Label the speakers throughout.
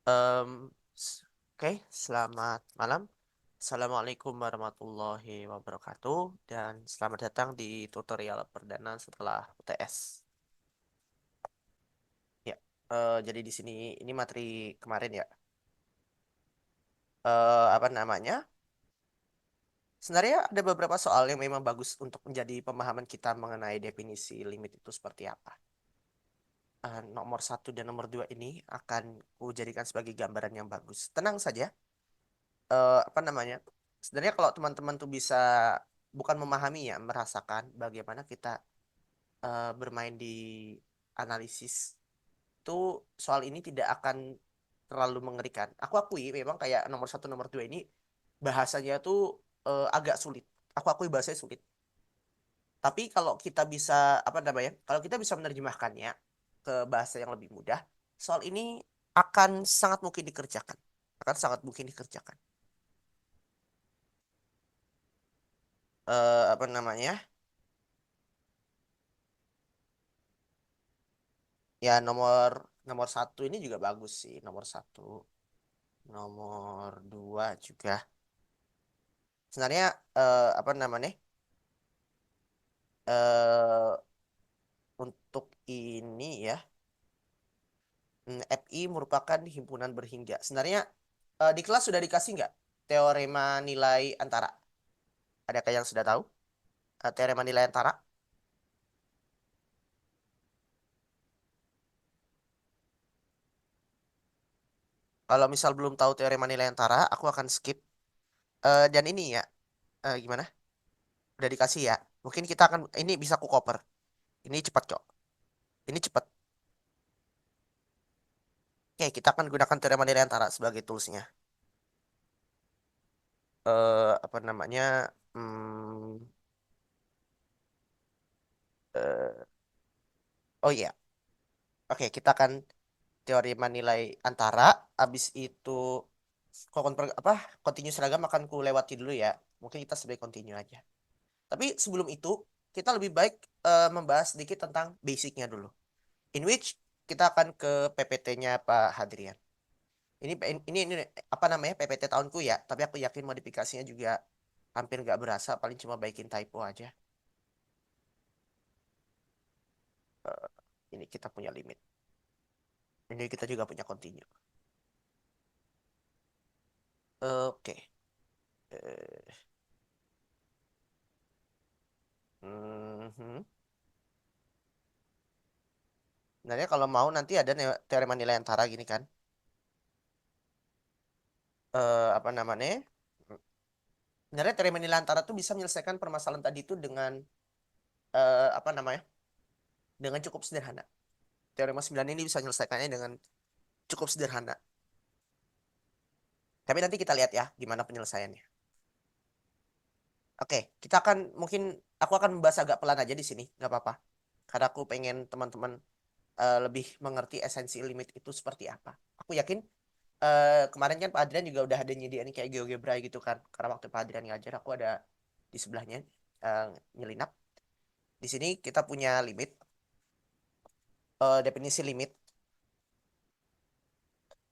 Speaker 1: Em, oke, selamat malam. Assalamualaikum warahmatullahi wabarakatuh dan selamat datang di tutorial perdana setelah UTS. Ya, jadi di sini ini materi kemarin ya. Apa namanya? Sebenarnya ada beberapa soal yang memang bagus untuk menjadi pemahaman kita mengenai definisi limit itu seperti apa. Nomor satu dan nomor dua ini akan kujadikan sebagai gambaran yang bagus. Tenang saja, apa namanya, sebenarnya kalau teman-teman tuh bisa bukan memahami ya, merasakan bagaimana kita bermain di analisis tuh, soal ini tidak akan terlalu mengerikan. Aku akui memang kayak nomor satu nomor dua ini bahasanya tuh agak sulit. Aku akui bahasanya sulit, tapi kalau kita bisa, apa namanya, kalau kita bisa menerjemahkannya ke bahasa yang lebih mudah, soal ini akan sangat mungkin dikerjakan, akan sangat mungkin dikerjakan. Apa namanya, ya nomor nomor satu ini juga bagus sih, nomor satu, nomor dua juga sebenarnya, apa namanya, eh untuk ini ya, FI merupakan himpunan berhingga. Sebenarnya di kelas sudah dikasih nggak teorema nilai antara? Adakah yang sudah tahu teorema nilai antara? Kalau misal belum tahu teorema nilai antara, aku akan skip. Dan ini ya, gimana? Udah dikasih ya. Mungkin kita akan ini bisa ku cover. Ini cepat kok. Ini cepat. Oke, kita akan gunakan teorema nilai antara sebagai toolsnya. Apa namanya? Hmm, eh, oh iya, oke, kita akan teorema nilai antara. Habis itu, apa? Continue seragam akan ku lewati dulu ya. Mungkin kita sebagai continue aja. Tapi sebelum itu, kita lebih baik membahas sedikit tentang basicnya dulu. In which kita akan ke PPT-nya Pak Hadrian. Ini apa namanya, PPT tahunku ya, tapi aku yakin modifikasinya juga hampir nggak berasa, paling cuma baikin typo aja. Eh, ini kita punya limit. Ini kita juga punya continue. Oke. Eh, mhm. Sebenarnya kalau mau nanti ada teorema nilai antara gini kan. Apa namanya? Sebenarnya teorema nilai antara tuh bisa menyelesaikan permasalahan tadi itu dengan apa namanya? Dengan cukup sederhana. Teorema 9 ini bisa menyelesaikannya dengan cukup sederhana. Tapi nanti kita lihat ya gimana penyelesaiannya. Oke, kita akan mungkin aku akan membahas agak pelan aja di sini, nggak apa-apa. Karena aku pengen teman-teman lebih mengerti esensi limit itu seperti apa. Aku yakin kemarin kan Pak Adrian juga udah ada nyediain kayak GeoGebra gitu kan. Karena waktu Pak Adrian ngajar aku ada di sebelahnya eh, nyelinap. Di sini kita punya limit, definisi limit.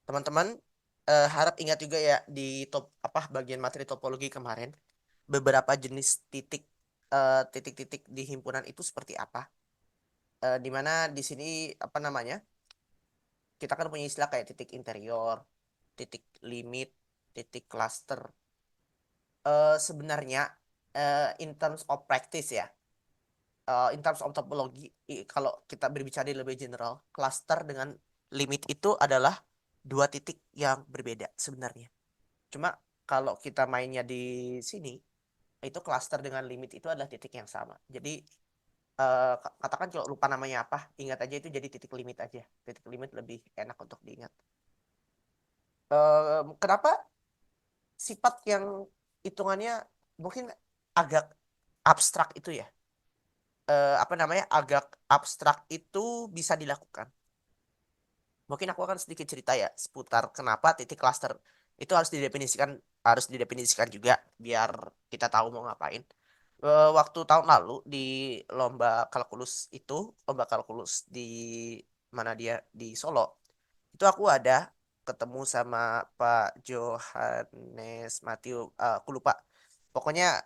Speaker 1: Teman-teman harap ingat juga ya di top apa bagian materi topologi kemarin, beberapa jenis titik-titik di himpunan itu seperti apa. Di mana di sini, apa namanya, kita kan punya istilah kayak titik interior, titik limit, titik cluster. Sebenarnya in terms of practice ya, in terms of topologi, kalau kita berbicara lebih general, cluster dengan limit itu adalah dua titik yang berbeda sebenarnya. Cuma kalau kita mainnya di sini, itu cluster dengan limit itu adalah titik yang sama. Jadi katakan kalau lupa namanya apa, ingat aja itu jadi titik limit aja. Titik limit lebih enak untuk diingat. Kenapa sifat yang hitungannya mungkin agak abstrak itu ya? Apa namanya, agak abstrak itu bisa dilakukan. Mungkin aku akan sedikit cerita ya seputar kenapa titik cluster itu harus didefinisikan juga biar kita tahu mau ngapain. Waktu tahun lalu di lomba kalkulus itu, lomba kalkulus di mana dia, di Solo, itu aku ada. ketemu sama Pak Johannes Matthew, aku lupa. Pokoknya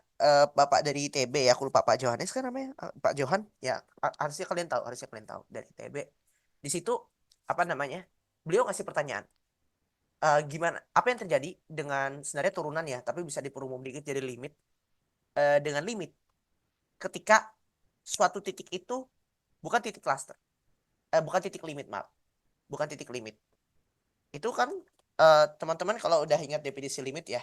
Speaker 1: Bapak dari ITB ya, aku lupa Pak Johannes kan namanya, Pak Johan ya, harusnya kalian tahu dari ITB. Di situ apa namanya? Beliau ngasih pertanyaan, gimana apa yang terjadi dengan sebenarnya turunan ya, tapi bisa diperumum dikit jadi limit, dengan limit ketika suatu titik itu bukan titik cluster, bukan titik limit, maaf, bukan titik limit. Itu kan teman-teman kalau udah ingat definisi limit ya,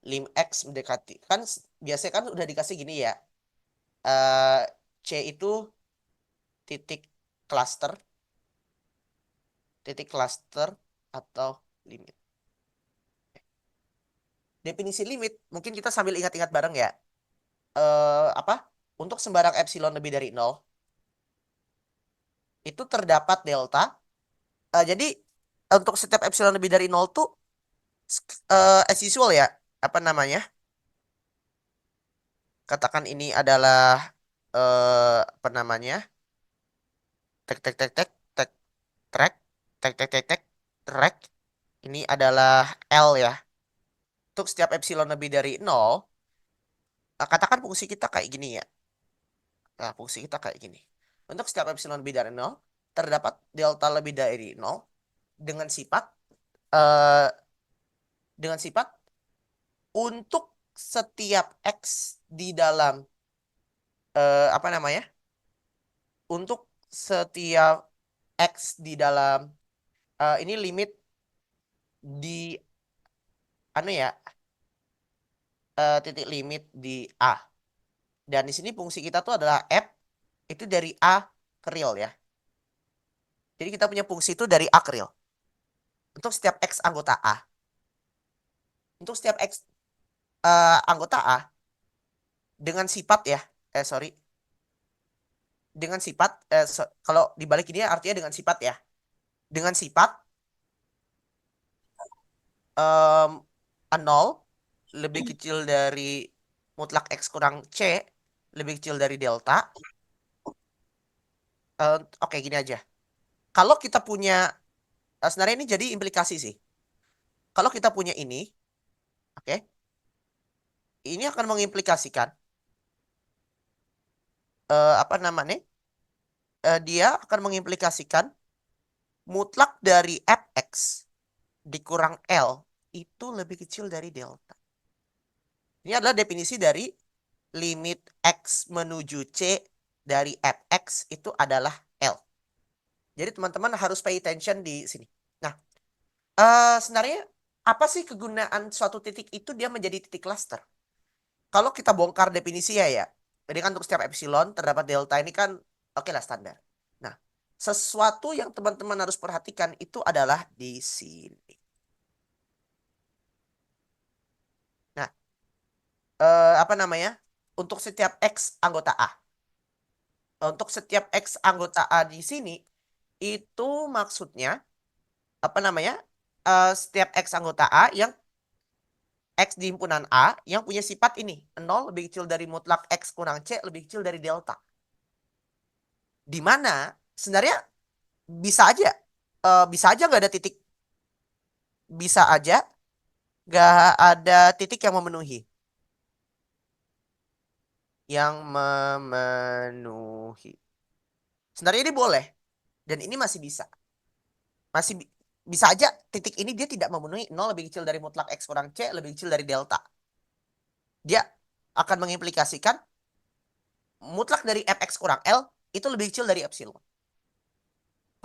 Speaker 1: lim x mendekati kan biasanya kan udah dikasih gini ya, eh, C itu titik cluster, titik cluster atau limit. Definisi limit mungkin kita sambil ingat-ingat bareng ya. Apa? Untuk sembarang epsilon lebih dari nol itu terdapat delta. Jadi untuk setiap epsilon lebih dari nol tuh as usual ya, apa namanya? Katakan ini adalah apa namanya? Tek tek tek tek tek track, tek tek tek tek track. Ini adalah L ya. Untuk setiap epsilon lebih dari nol, katakan fungsi kita kayak gini ya. Nah, fungsi kita kayak gini. Untuk setiap epsilon lebih dari nol, terdapat delta lebih dari nol dengan sifat eh, dengan sifat untuk setiap x di dalam apa namanya? Untuk setiap x di dalam ini limit di anu ya, titik limit di A. Dan di sini fungsi kita tuh adalah f itu dari A ke real ya. Jadi kita punya fungsi itu dari A ke real. Untuk setiap x anggota A. Untuk setiap x anggota A dengan sifat ya, sorry, dengan sifat kalau dibalik ini artinya dengan sifat ya. Dengan sifat em, A nol lebih kecil dari mutlak x kurang C lebih kecil dari delta. Oke, gini aja. Kalau kita punya sebenarnya ini jadi implikasi sih. Kalau kita punya ini, oke, ini akan mengimplikasikan apa namanya? Dia akan mengimplikasikan mutlak dari fx dikurang L itu lebih kecil dari delta. Ini adalah definisi dari limit x menuju C dari fx itu adalah L. Jadi teman-teman harus pay attention di sini. Nah, sebenarnya apa sih kegunaan suatu titik itu dia menjadi titik cluster? Kalau kita bongkar definisi ya, jadi kan untuk setiap epsilon terdapat delta ini kan oke lah standar. Nah, sesuatu yang teman-teman harus perhatikan itu adalah di sini. Nah, apa namanya? Untuk setiap X anggota A. Untuk setiap X anggota A di sini, itu maksudnya, apa namanya? Setiap X anggota A yang X di himpunan A yang punya sifat ini. Nol lebih kecil dari mutlak X kurang C lebih kecil dari delta. Di mana sebenarnya bisa aja, bisa aja nggak ada titik. Bisa aja nggak ada titik yang memenuhi. Yang memenuhi. Sebenarnya ini boleh. Dan ini masih bisa. Masih bisa aja titik ini dia tidak memenuhi nol lebih kecil dari mutlak X kurang C lebih kecil dari delta. Dia akan mengimplikasikan mutlak dari fx kurang L itu lebih kecil dari epsilon.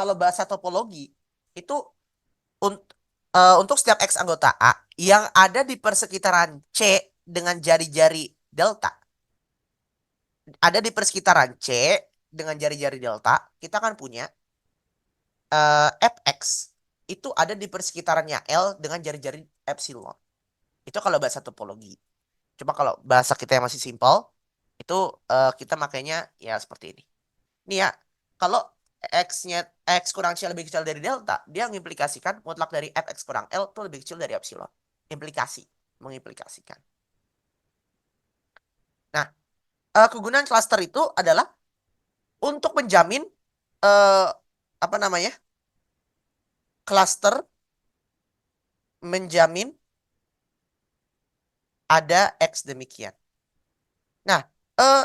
Speaker 1: Kalau bahasa topologi itu un untuk setiap X anggota A yang ada di persekitaran C dengan jari-jari delta, ada di persekitaran C dengan jari-jari delta, kita akan punya fx itu ada di persekitarannya L dengan jari-jari epsilon. Itu kalau bahasa topologi. Coba kalau bahasa kita yang masih simpel, itu kita makainya ya seperti ini. Ini ya, kalau X-nya X kurang C lebih kecil dari delta, dia mengimplikasikan mutlak dari Fx kurang L itu lebih kecil dari epsilon. Implikasi, mengimplikasikan. Nah, kegunaan cluster itu adalah untuk menjamin apa namanya? cluster menjamin ada X demikian. Nah,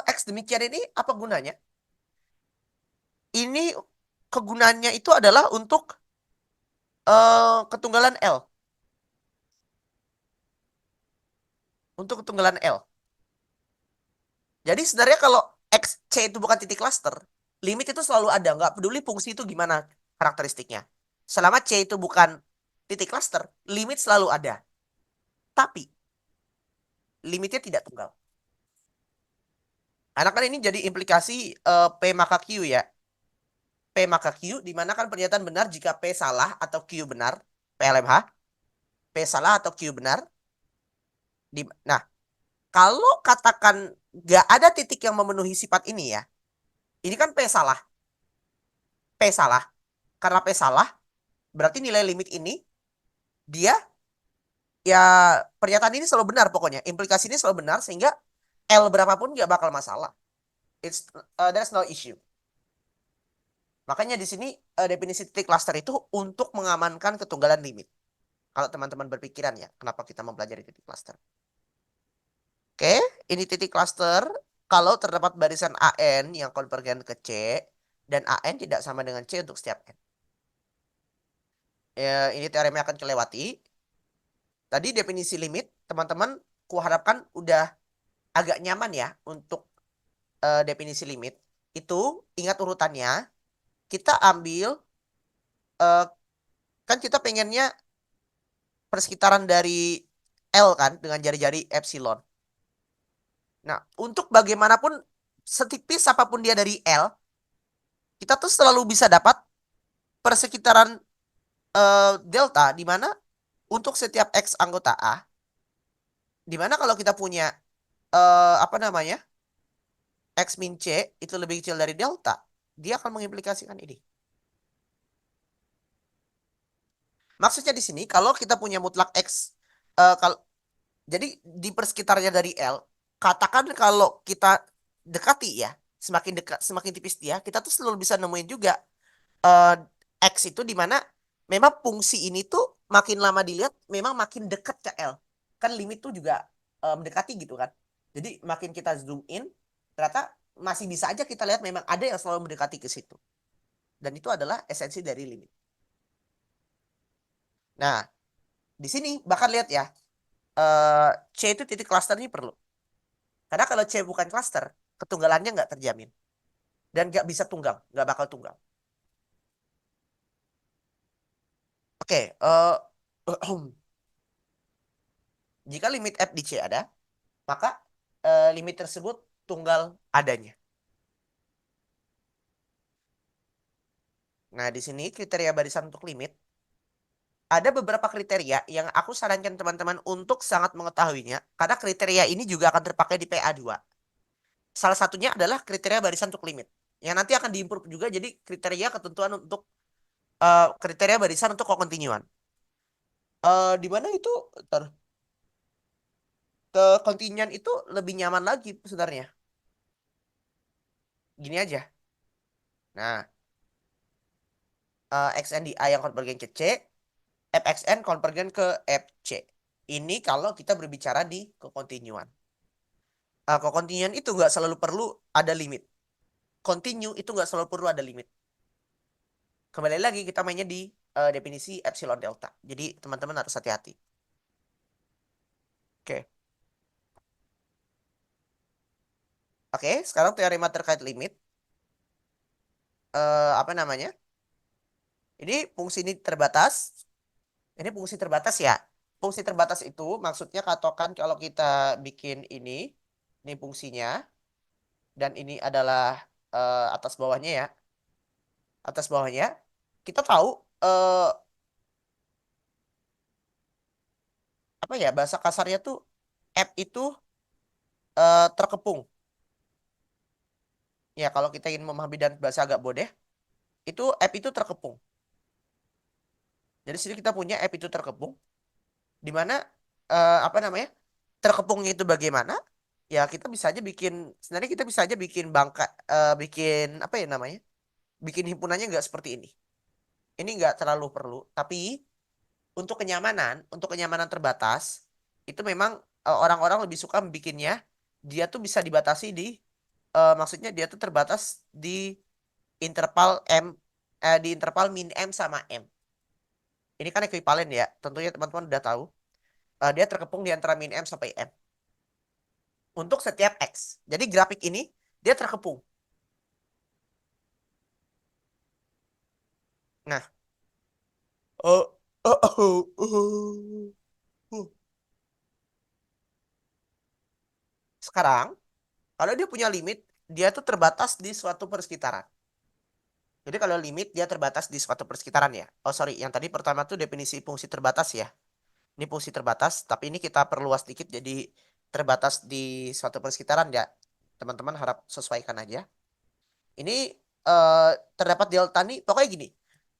Speaker 1: X demikian ini apa gunanya? Ini kegunaannya itu adalah untuk ketunggalan L. Untuk ketunggalan L. Jadi sebenarnya kalau X, C itu bukan titik cluster, limit itu selalu ada. Nggak peduli fungsi itu gimana karakteristiknya. Selama C itu bukan titik cluster, limit selalu ada. Tapi limitnya tidak tunggal. Karena kan ini jadi implikasi P maka Q ya. P maka Q, di mana kan pernyataan benar jika P salah atau Q benar. PLMH. P salah atau Q benar. Nah, kalau katakan nggak ada titik yang memenuhi sifat ini ya. Ini kan P salah. P salah. Karena P salah, berarti nilai limit ini dia ya pernyataan ini selalu benar pokoknya. Implikasi ini selalu benar sehingga L berapapun nggak bakal masalah. There's no issue. Makanya di sini definisi titik cluster itu untuk mengamankan ketunggalan limit. Kalau teman-teman berpikiran ya, kenapa kita mempelajari titik cluster? Oke, ini titik cluster kalau terdapat barisan AN yang konvergen ke C dan AN tidak sama dengan C untuk setiap N. Ya, ini teoremnya akan kelewati. Tadi definisi limit, teman-teman kuharapkan udah agak nyaman ya untuk definisi limit. Itu ingat urutannya, kita ambil uh, kan kita pengennya persekitaran dari L kan dengan jari-jari epsilon. Nah, untuk bagaimanapun setipis apapun dia dari L, kita tuh selalu bisa dapat persekitaran delta di mana untuk setiap X anggota A, di mana kalau kita punya apa namanya? X min C itu lebih kecil dari delta, dia akan mengimplikasikan ini. Maksudnya di sini kalau kita punya mutlak X kalau jadi di persekitarnya dari L, katakan kalau kita dekati ya, semakin dekat, semakin tipis dia, kita tuh selalu bisa nemuin juga eh, X itu di mana memang fungsi ini tuh makin lama dilihat memang makin dekat ke L. Kan limit tuh juga mendekati gitu kan. Jadi makin kita zoom in, ternyata masih bisa aja kita lihat memang ada yang selalu mendekati ke situ. Dan itu adalah esensi dari limit. Nah, di sini bahkan lihat ya, C itu titik clusternya perlu. Karena kalau C bukan cluster, ketunggalannya nggak terjamin. Dan nggak bisa tunggal, nggak bakal tunggal. Oke, jika limit F di C ada, maka limit tersebut tunggal adanya. Nah, di sini kriteria barisan untuk limit. Ada beberapa kriteria yang aku sarankan teman-teman untuk sangat mengetahuinya. Karena kriteria ini juga akan terpakai di PA2. Salah satunya adalah kriteria barisan untuk limit. Yang nanti akan diimprove juga jadi kriteria ketentuan untuk kriteria barisan untuk kekontinuan. Di mana itu kontinen itu lebih nyaman lagi sebenarnya. Gini aja. Nah, XN di A yang konvergen ke C, FXN konvergen ke FC. Ini kalau kita berbicara di kekontinuan. Kekontinuan itu nggak selalu perlu ada limit. Continue itu nggak selalu perlu ada limit. Kembali lagi kita mainnya di definisi epsilon delta. Jadi teman-teman harus hati-hati. Oke. Oke, sekarang teorema terkait limit. Apa namanya? Ini fungsi ini terbatas. Ini fungsi terbatas ya. Fungsi terbatas itu maksudnya katakan kalau kita bikin ini fungsinya, dan ini adalah atas bawahnya ya. Atas bawahnya, kita tahu apa ya bahasa kasarnya tuh F itu terkepung. Ya kalau kita ingin memahami dan bahasa agak bodoh, itu F itu terkepung. Jadi sini kita punya F itu terkepung, di mana apa namanya terkepungnya itu bagaimana? Ya kita bisa aja bikin sebenarnya kita bisa aja bikin bikin apa ya namanya? Bikin himpunannya nggak seperti ini. Ini nggak terlalu perlu, tapi untuk kenyamanan terbatas, itu memang orang-orang lebih suka bikinnya, dia tuh bisa dibatasi maksudnya dia tuh terbatas di interval di interval min M sama M. Ini kan ekuivalen ya, tentunya teman-teman udah tahu. Dia terkepung di antara min M sampai M. Untuk setiap X. Jadi grafik ini, dia terkepung. Nah, oh, oh, oh, oh, oh. Sekarang, kalau dia punya limit, dia tuh terbatas di suatu persekitaran. Jadi kalau limit dia terbatas di suatu persekitaran ya. Oh sorry, yang tadi pertama tuh definisi fungsi terbatas ya. Ini fungsi terbatas, tapi ini kita perluas dikit jadi terbatas di suatu persekitaran ya. Teman-teman harap sesuaikan aja. Ini terdapat delta nih, pokoknya gini.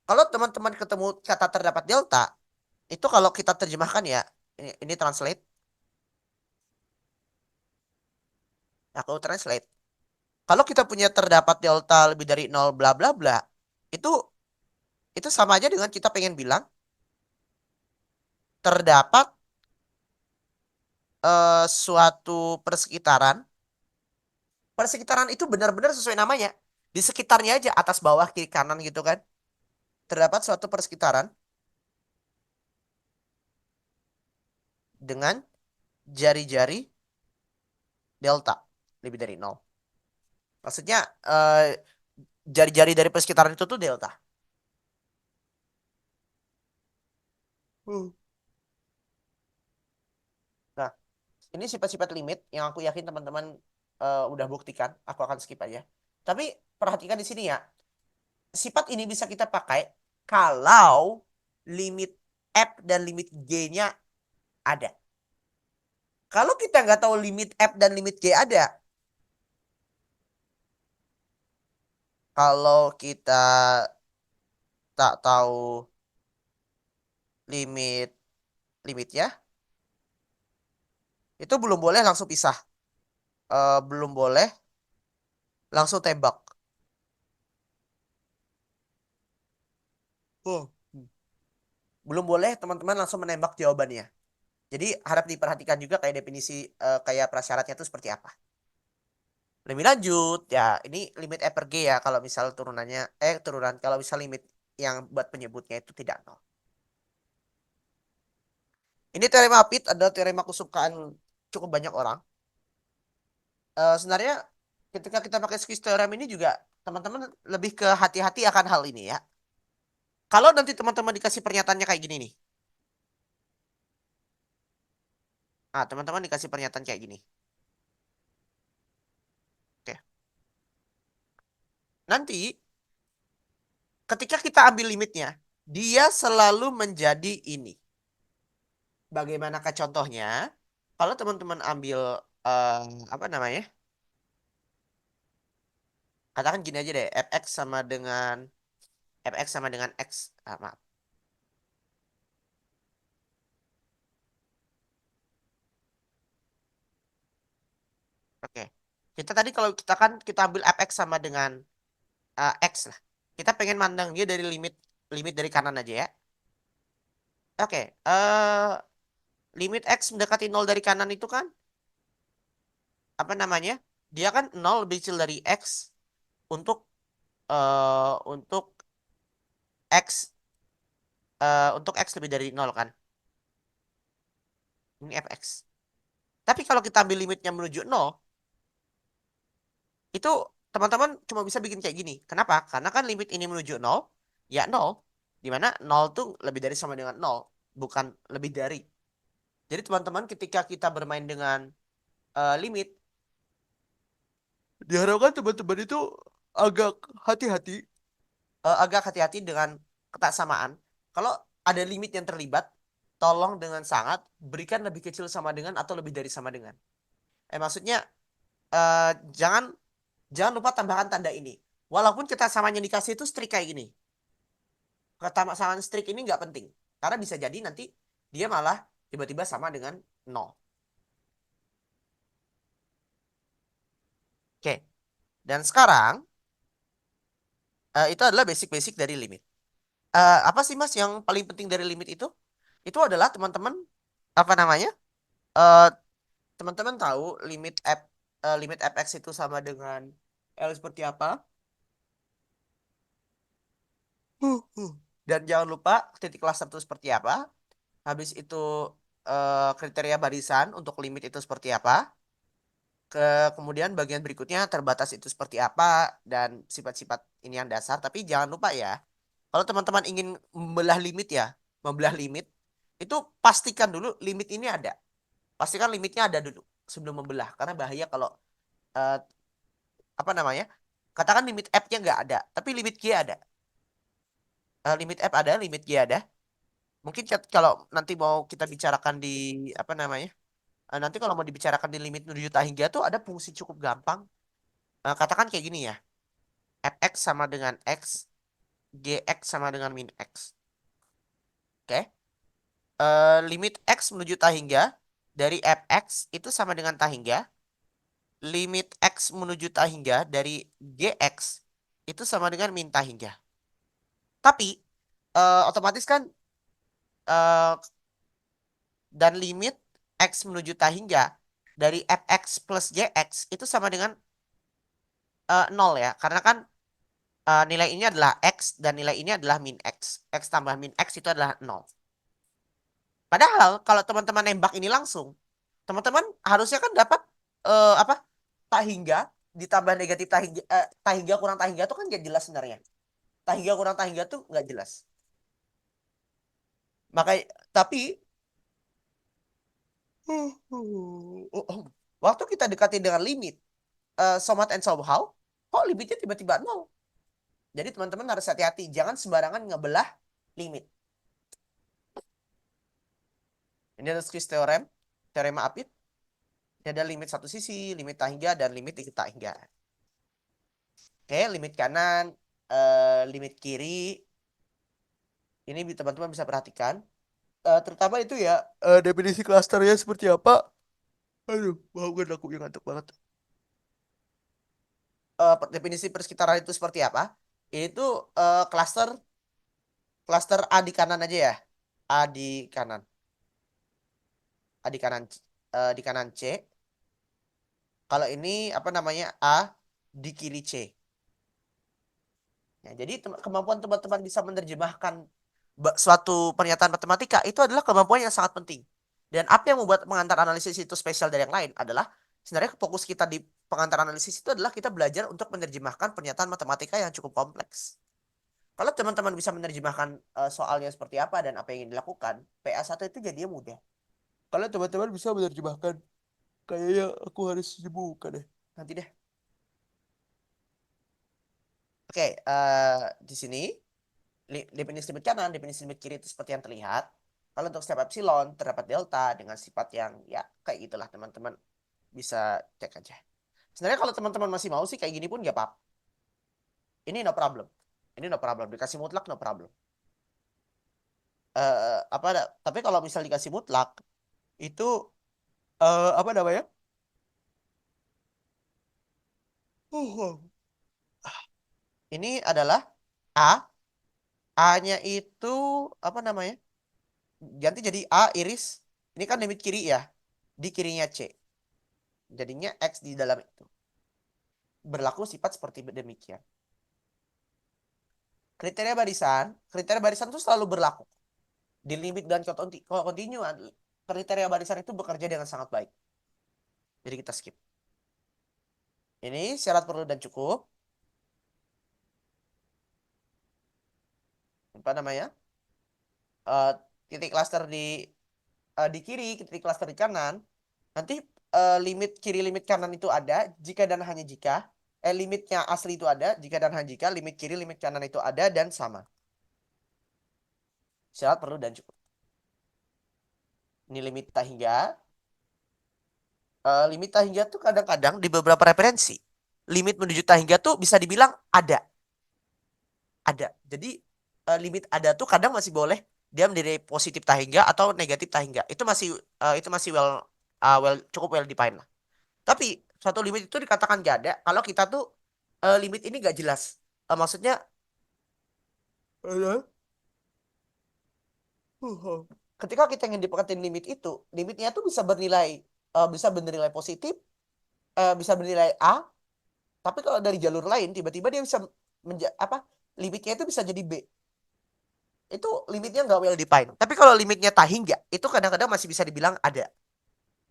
Speaker 1: Kalau teman-teman ketemu kata terdapat delta, itu kalau kita terjemahkan ya, ini translate, aku translate. Kalau kita punya terdapat delta lebih dari nol bla bla bla, itu itu sama aja dengan kita pengen bilang terdapat suatu persekitaran. Persekitaran itu benar-benar sesuai namanya. Di sekitarnya aja, atas bawah kiri kanan gitu kan. Terdapat suatu persekitaran dengan jari-jari delta lebih dari nol. Maksudnya jari-jari dari persekitaran itu tuh delta. Hmm. Nah, ini sifat-sifat limit yang aku yakin teman-teman udah buktikan. Aku akan skip aja. Tapi perhatikan di sini ya. Sifat ini bisa kita pakai kalau limit F dan limit G-nya ada. Kalau kita nggak tahu limit F dan limit G ada, kalau kita tak tahu limit limitnya, itu belum boleh langsung pisah. Belum boleh langsung tembak. Oh. Belum boleh teman-teman langsung menembak jawabannya. Jadi harap diperhatikan juga kayak definisi kayak prasyaratnya itu seperti apa. Lebih lanjut, ya ini limit E per G ya kalau misal turunannya turunan kalau misal limit yang buat penyebutnya itu tidak nol. Ini teorema Apit adalah teorema kesukaan cukup banyak orang. Sebenarnya ketika kita pakai Squeeze theorem ini juga teman-teman lebih ke hati-hati akan hal ini ya. Kalau nanti teman-teman dikasih pernyataannya kayak gini nih. Nah, teman-teman dikasih pernyataan kayak gini. Oke. Nanti ketika kita ambil limitnya, dia selalu menjadi ini. Bagaimanakah contohnya? Kalau teman-teman ambil eh, apa namanya? Katakan gini aja deh, fx sama dengan x. Maaf. Oke. Kita tadi kalau kita ambil fx sama dengan x lah. Kita pengen mandang dia dari limit limit dari kanan aja ya. Oke. Limit x mendekati nol dari kanan itu kan apa namanya? Dia kan nol lebih kecil dari x untuk untuk untuk x lebih dari nol kan. Ini fx. Tapi kalau kita ambil limitnya menuju nol, itu teman-teman cuma bisa bikin kayak gini. Kenapa? Karena kan limit ini menuju nol, ya nol. Dimana nol tuh lebih dari sama dengan nol, bukan lebih dari. Jadi teman-teman ketika kita bermain dengan limit, diharapkan teman-teman itu agak hati-hati, agak hati-hati dengan ketaksamaan. Kalau ada limit yang terlibat, tolong dengan sangat berikan lebih kecil sama dengan atau lebih dari sama dengan. Maksudnya jangan jangan lupa tambahkan tanda ini. Walaupun ketaksamaan yang dikasih itu strict kayak gini. Ketaksamaan strict ini nggak penting. Karena bisa jadi nanti dia malah tiba-tiba sama dengan nol. Oke. Dan sekarang itu adalah basic-basic dari limit. Apa sih Mas yang paling penting dari limit itu? Itu adalah teman-teman apa namanya? Eh, Teman-teman tahu limit fx itu sama dengan L seperti apa? Hmm. Dan jangan lupa titik cluster itu seperti apa. Habis itu kriteria barisan untuk limit itu seperti apa. Kemudian bagian berikutnya terbatas itu seperti apa dan sifat-sifat ini yang dasar. Tapi jangan lupa ya, kalau teman-teman ingin membelah limit, itu pastikan dulu limit ini ada. Pastikan limitnya ada dulu sebelum membelah. Karena bahaya kalau eh, apa namanya? Katakan limit F-nya nggak ada, tapi limit G ada. Limit F ada, limit G ada. Mungkin kalau nanti mau kita bicarakan di apa namanya? Nanti kalau mau dibicarakan di limit menuju tak hingga tuh ada fungsi cukup gampang. Katakan kayak gini ya. Fx sama dengan x, gx sama dengan min x. Oke. Limit x menuju tak hingga dari fx itu sama dengan tak hingga. Limit x menuju tak hingga dari gx itu sama dengan min tak hingga. Tapi otomatis kan eh, dan limit x menuju tak hingga dari fx plus gx itu sama dengan 0 ya. Karena kan nilai ini adalah x dan nilai ini adalah min x. X tambah min x itu adalah 0. Padahal kalau teman-teman nembak ini langsung, teman-teman harusnya kan dapat apa? Tak hingga ditambah negatif tak hingga kurang tak hingga itu kan nggak jelas sebenarnya. Tak hingga kurang tak hingga tuh nggak jelas. Makanya tapi waktu kita dekati dengan limit somat and somehow, kok limitnya tiba-tiba nol. Jadi teman-teman harus hati-hati, jangan sembarangan ngebelah limit. Ini ada Squeeze teorem, teorema Apit. Ini ada limit satu sisi, limit tak hingga, dan limit tak hingga. Oke, limit kanan, limit kiri. Ini teman-teman bisa perhatikan. Terutama itu ya, definisi klasternya seperti apa. Aduh, bangun aku yang ngantuk banget. Definisi persekitaran itu seperti apa? Itu klaster klaster A di kanan aja ya. A di kanan. A di kanan. Di kanan C. Kalau ini apa namanya? A di kiri C. Ya, jadi kemampuan teman-teman bisa menerjemahkan suatu pernyataan matematika itu adalah kemampuan yang sangat penting. Dan apa yang membuat pengantar analisis itu spesial dari yang lain adalah sebenarnya fokus kita di pengantar analisis itu adalah kita belajar untuk menerjemahkan pernyataan matematika yang cukup kompleks. Kalau teman-teman bisa menerjemahkan soalnya seperti apa dan apa yang ingin dilakukan, PA1 itu jadinya mudah. Kalau teman-teman bisa menerjemahkan, kayaknya aku harus dibuka deh. Nanti deh. Oke, di sini definisi limit kanan, definisi limit kiri itu seperti yang terlihat. Kalau untuk setiap epsilon terdapat delta dengan sifat yang ya kayak gitulah teman-teman bisa cek aja. Sebenarnya kalau teman-teman masih mau sih kayak gini pun gak apa-apa. Ini no problem. Ini no problem. Dikasih mutlak no problem. Apa tapi kalau misal dikasih mutlak itu apa namanya? Ini adalah A. A-nya itu apa namanya? Ganti jadi A iris. Ini kan limit kiri ya. Di kirinya C. Jadinya X di dalam itu. Berlaku sifat seperti demikian. Kriteria barisan itu selalu berlaku. Di limit dan kontinu, kriteria barisan itu bekerja dengan sangat baik. Jadi kita skip. Ini syarat perlu dan cukup. Apa namanya? Eh, Titik cluster di kiri, titik cluster di kanan. Nanti limit kiri limit kanan itu ada jika dan hanya jika limitnya asli itu ada jika dan hanya jika limit kiri limit kanan itu ada dan sama. Syarat perlu dan cukup. Ini limit tak hingga. Limit tak hingga tuh kadang-kadang di beberapa referensi limit menuju tak hingga tuh bisa dibilang ada. Jadi limit ada tuh kadang masih boleh dia menjadi positif tak hingga atau negatif tak hingga. Itu masih well cukup well defined lah. Tapi suatu limit itu dikatakan gak ada kalau kita tuh limit ini gak jelas. Maksudnya Ketika kita ingin deketin limit itu, limitnya tuh bisa bernilai positif, bisa bernilai A, tapi kalau dari jalur lain tiba-tiba dia bisa limitnya itu bisa jadi B. Itu limitnya nggak well defined. Tapi kalau limitnya tak hingga, itu kadang-kadang masih bisa dibilang ada.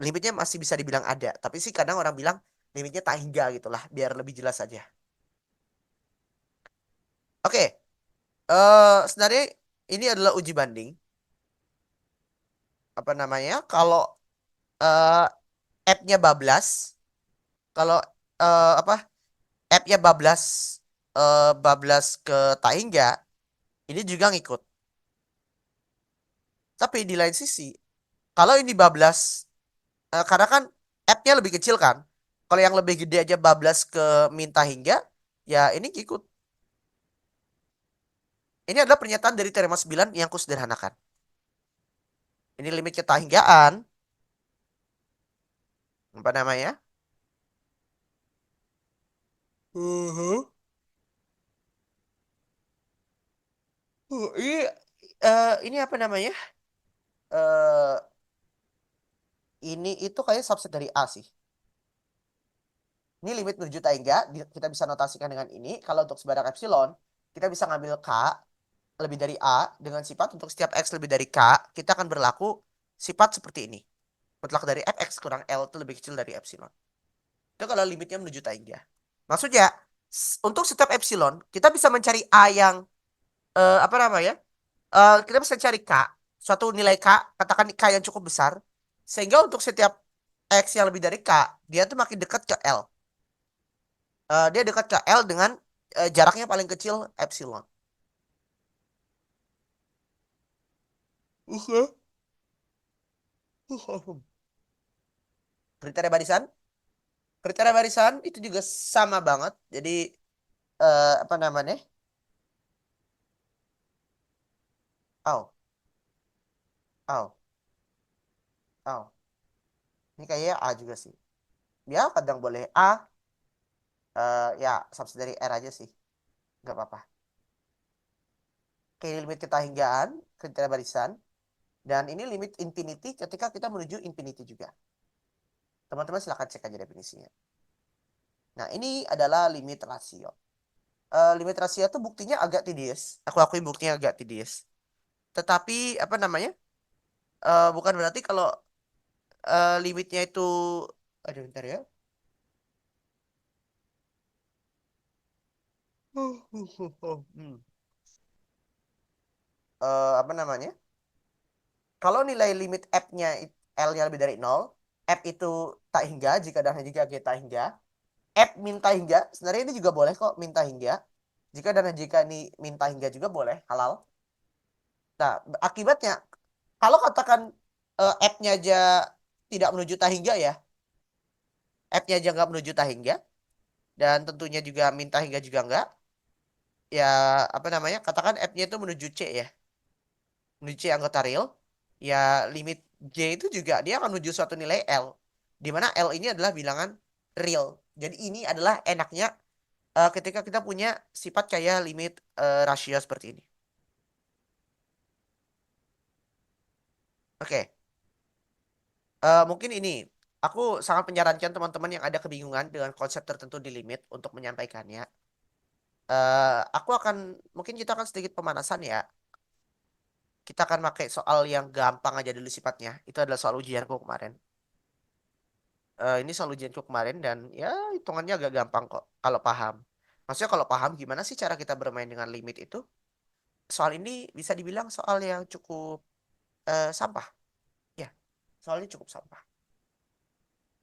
Speaker 1: Limitnya masih bisa dibilang ada. Tapi sih kadang orang bilang limitnya tak hingga gitulah, biar lebih jelas aja. Oke, sebenarnya ini adalah uji banding. Apa namanya? Kalau eh, app-nya bablas, kalau apa app-nya bablas ke tak hingga, ini juga ngikut. Tapi di lain sisi, kalau ini bablas, karena kan app-nya lebih kecil kan. Kalau yang lebih gede aja bablas ke minta hingga, ya ini ikut. Ini adalah pernyataan dari teorema 9 yang kusederhanakan. Ini limit ketahinggaan. Apa namanya? Ini ini apa namanya? eh ini itu kayak subset dari A sih. Ini limit menuju tangga, kita bisa notasikan dengan ini. Kalau untuk sebarang epsilon, kita bisa ngambil K lebih dari A dengan sifat untuk setiap X lebih dari K, kita akan berlaku sifat seperti ini. Mutlak dari Fx kurang L itu lebih kecil dari epsilon. Itu kalau limitnya menuju tangga. Maksudnya, untuk setiap epsilon, kita bisa mencari A yang, apa namanya, kita bisa cari K, suatu nilai K, katakan K yang cukup besar, sehingga untuk setiap X yang lebih dari K, dia tuh makin dekat ke L. Dia dekat ke L dengan jaraknya paling kecil epsilon. Kriteria barisan, kriteria barisan itu juga sama banget. Jadi apa namanya? Oh, oh, oh. Ini kayaknya A juga sih. Ya kadang boleh A, ya subset dari R aja sih. Nggak apa-apa. Oke, ini limit ketahinggaan, kriteria barisan. Dan ini limit infinity ketika kita menuju infinity juga. Teman-teman silahkan cek aja definisinya. Nah, ini adalah limit rasio. Limit rasio itu buktinya agak tedious. Aku akui buktinya agak tedious. Tetapi, apa namanya? Bukan berarti kalau limitnya itu... Aduh, bentar ya. Hmm. Apa namanya? Kalau nilai limit F-nya L-nya lebih dari 0, F itu tak hingga, jika dan jika G tak hingga, F minta hingga, sebenarnya ini juga boleh kok minta hingga. Jika dan jika ini minta hingga juga boleh, halal. Nah, akibatnya, kalau katakan F-nya aja tidak menuju tak hingga ya, F-nya aja nggak menuju tak hingga, dan tentunya juga minta hingga juga nggak, ya apa namanya, katakan F-nya itu menuju C ya, menuju C anggota real, ya limit J itu juga dia akan menuju suatu nilai L, di mana L ini adalah bilangan real. Jadi ini adalah enaknya ketika kita punya sifat kayak limit rasio seperti ini. Oke, mungkin ini aku sangat menyarankan teman-teman yang ada kebingungan dengan konsep tertentu di limit untuk menyampaikannya. Aku akan mungkin kita akan sedikit pemanasan ya. Kita akan pakai soal yang gampang aja dulu sifatnya. Itu adalah soal ujianku kemarin. Ini soal ujianku kemarin dan ya hitungannya agak gampang kok kalau paham. Maksudnya kalau paham gimana sih cara kita bermain dengan limit itu? Soal ini bisa dibilang soal yang cukup sampah. Ya, soalnya cukup sampah.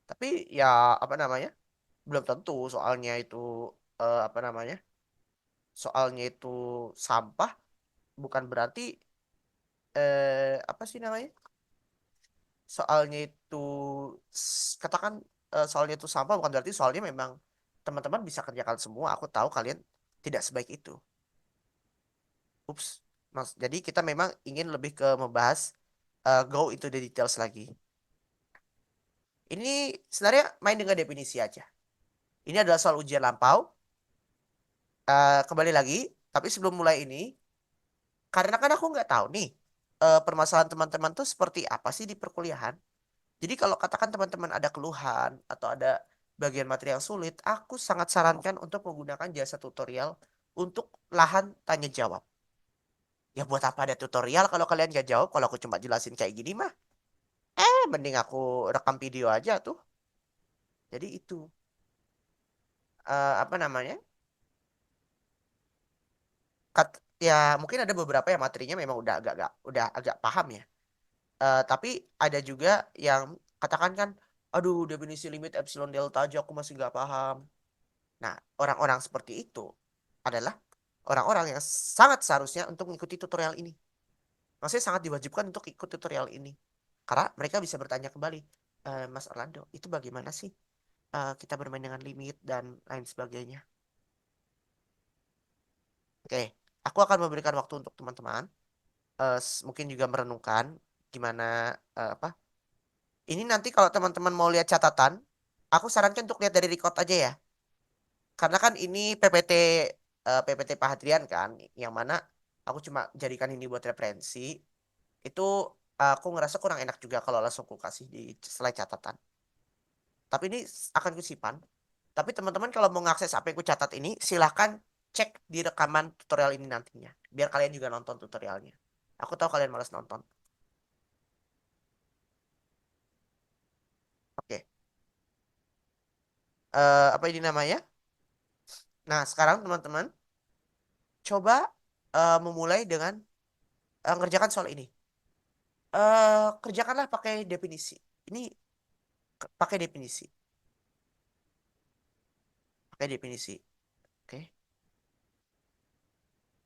Speaker 1: Tapi ya apa namanya? Belum tentu soalnya itu apa namanya? Soalnya itu sampah bukan berarti apa sih namanya? Soalnya itu katakan soalnya itu sampah bukan berarti soalnya memang teman-teman bisa kerjakan semua. Aku tahu kalian tidak sebaik itu. Ups. Mas, jadi kita memang ingin lebih ke membahas go into the details lagi. Ini sebenarnya main dengan definisi aja. Ini adalah soal ujian lampau. Kembali lagi, tapi sebelum mulai ini, karena kan aku nggak tahu nih, permasalahan teman-teman tuh seperti apa sih di perkuliahan. Jadi kalau katakan teman-teman ada keluhan atau ada bagian materi yang sulit, aku sangat sarankan untuk menggunakan jasa tutorial untuk lahan tanya jawab. Ya buat apa ada tutorial kalau kalian gak jawab? Kalau aku cuma jelasin kayak gini mah, mending aku rekam video aja tuh. Jadi itu apa namanya? Ya mungkin ada beberapa yang materinya memang udah agak paham ya. Tapi ada juga yang katakan kan, aduh definisi limit epsilon delta aja aku masih nggak paham. Nah, orang-orang seperti itu adalah orang-orang yang sangat seharusnya untuk mengikuti tutorial ini. Maksudnya sangat diwajibkan untuk ikut tutorial ini. Karena mereka bisa bertanya kembali, Mas Orlando, itu bagaimana sih kita bermain dengan limit dan lain sebagainya. Oke, aku akan memberikan waktu untuk teman-teman, mungkin juga merenungkan gimana apa. Ini nanti kalau teman-teman mau lihat catatan, aku sarankan untuk lihat dari record aja ya. Karena kan ini PPT Pak Hadrian kan, yang mana aku cuma jadikan ini buat referensi. Itu aku ngerasa kurang enak juga kalau langsung aku kasih di slide catatan. Tapi ini akan kusimpan. Tapi teman-teman kalau mau ngakses apa yang ku catat ini, silahkan cek di rekaman tutorial ini nantinya. Biar kalian juga nonton tutorialnya. Aku tahu kalian malas nonton. Oke. Apa ini namanya? Nah, sekarang teman-teman coba memulai dengan ngerjakan soal ini. Kerjakanlah pakai definisi. Ini pakai definisi. Pakai definisi. Oke.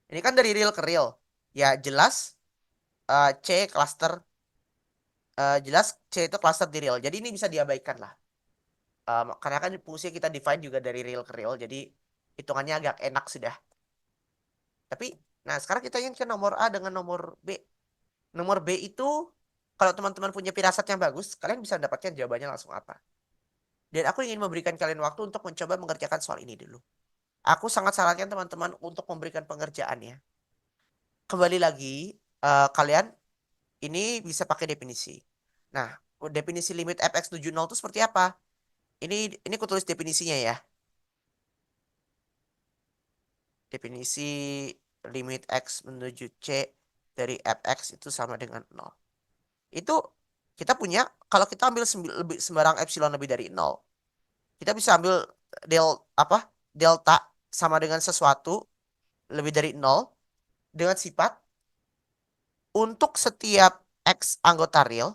Speaker 1: Ini kan dari real ke real. Ya, jelas C cluster jelas C itu cluster di real. Jadi ini bisa diabaikan lah. Karena kan fungsi kita define juga dari real ke real. Jadi hitungannya agak enak sudah. Tapi nah sekarang kita ingin ke nomor A dengan nomor B. Nomor B itu kalau teman-teman punya firasat yang bagus, kalian bisa mendapatkan jawabannya langsung apa. Dan aku ingin memberikan kalian waktu untuk mencoba mengerjakan soal ini dulu. Aku sangat sarankan teman-teman untuk memberikan pengerjaannya. Kembali lagi, kalian ini bisa pakai definisi. Nah, definisi limit fx 70 itu seperti apa? Ini aku tulis definisinya ya. Definisi limit x menuju c dari fx itu sama dengan 0. Itu kita punya, kalau kita ambil sembarang epsilon lebih dari 0, kita bisa ambil delta sama dengan sesuatu lebih dari 0 dengan sifat untuk setiap x anggota real.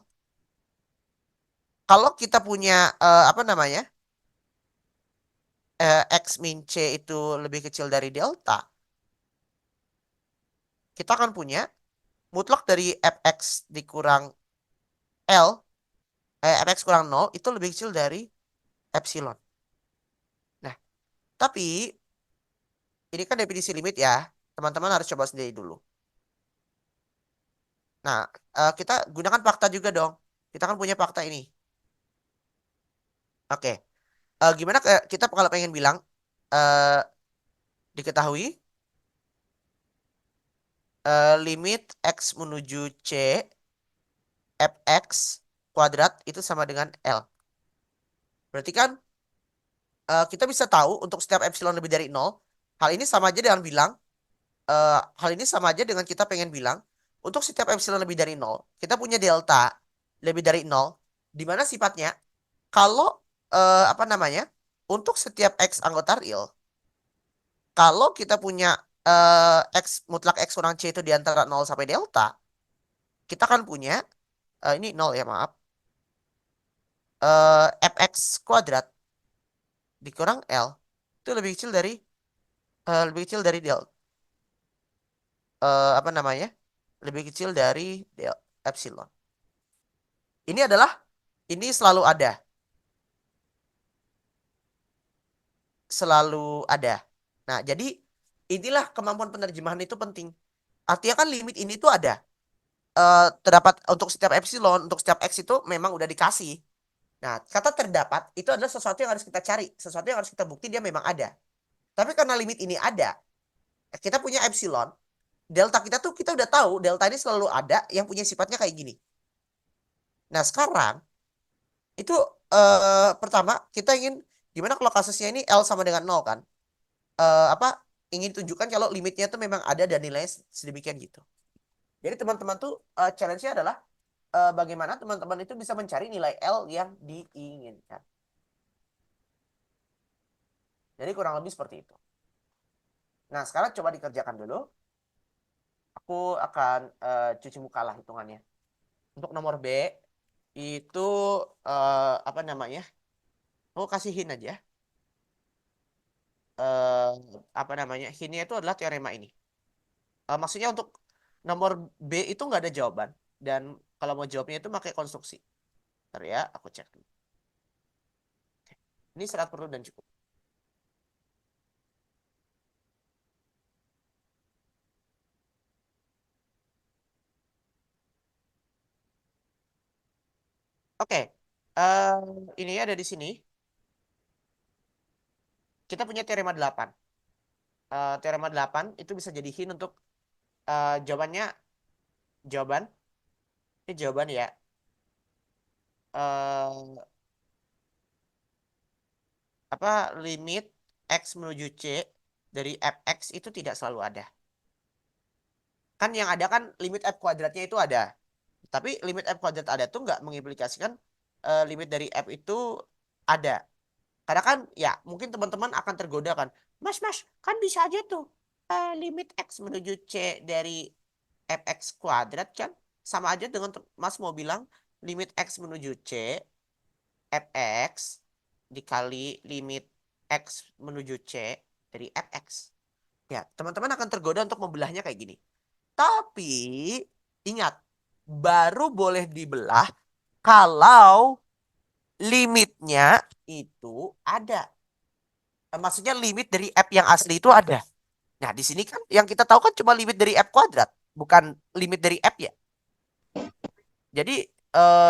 Speaker 1: Kalau kita punya apa namanya x min c itu lebih kecil dari delta, kita akan punya mutlak dari fx dikurang L, fx kurang 0 itu lebih kecil dari epsilon. Nah, tapi ini kan definisi limit ya. Teman-teman harus coba sendiri dulu. Nah, kita gunakan fakta juga dong. Kita kan punya fakta ini. Oke. Gimana kita kalau pengen bilang eh, diketahui limit x menuju c fx kuadrat itu sama dengan L. Berarti kan kita bisa tahu untuk setiap epsilon lebih dari 0, hal ini sama aja dengan bilang hal ini sama aja dengan kita pengen bilang untuk setiap epsilon lebih dari 0, kita punya delta lebih dari 0 di mana sifatnya kalau apa namanya? Untuk setiap x anggota real, kalau kita punya x mutlak x kurang c itu di antara 0 sampai delta, kita akan punya ini 0 ya, maaf. Fx kuadrat dikurang L itu lebih kecil dari del apa namanya? Lebih kecil dari epsilon. Ini adalah ini selalu ada. Selalu ada. Nah, jadi inilah kemampuan penerjemahan itu penting. Artinya kan limit ini tuh ada. Terdapat untuk setiap epsilon, untuk setiap x itu memang udah dikasih. Nah, kata terdapat itu adalah sesuatu yang harus kita cari, sesuatu yang harus kita bukti dia memang ada. Tapi karena limit ini ada, kita punya epsilon. delta kita tuh kita udah tahu delta ini selalu ada yang punya sifatnya kayak gini. Nah, sekarang itu pertama kita ingin gimana kalau kasusnya ini L sama dengan 0 kan? Apa ingin tunjukkan kalau limitnya tuh memang ada dan nilainya sedemikian gitu. Jadi teman-teman tuh challenge-nya adalah bagaimana teman-teman itu bisa mencari nilai L yang diinginkan. Jadi kurang lebih seperti itu. Nah, sekarang coba dikerjakan dulu. Aku akan cuci muka lah hitungannya. Untuk nomor B itu apa namanya? Aku kasih hint aja. eh Apa namanya? Hintnya itu adalah teorema ini. Maksudnya untuk nomor B itu nggak ada jawaban. Dan kalau mau jawabnya itu pakai konstruksi. Bentar ya, aku cek dulu. Ini syarat perlu dan cukup. Oke, eh ini ada di sini. Kita punya teorema 8. Teorema 8 itu bisa jadi hint untuk jawabannya. Jawaban, ini jawaban ya. eh Apa limit X menuju C dari fx itu tidak selalu ada. Kan yang ada kan limit f kuadratnya itu ada. Tapi limit f kuadrat ada tuh nggak mengimplikasikan limit dari f itu ada. Karena kan ya mungkin teman-teman akan tergoda kan. Mas, kan bisa aja tuh limit X menuju C dari fx kuadrat kan. Sama aja dengan Mas mau bilang limit X menuju C fx dikali limit X menuju C dari fx. Ya, teman-teman akan tergoda untuk membelahnya kayak gini. Tapi ingat, baru boleh dibelah kalau limitnya itu ada. Maksudnya limit dari F yang asli itu ada. Nah, di sini kan yang kita tahu kan cuma limit dari F kuadrat, bukan limit dari F ya. Jadi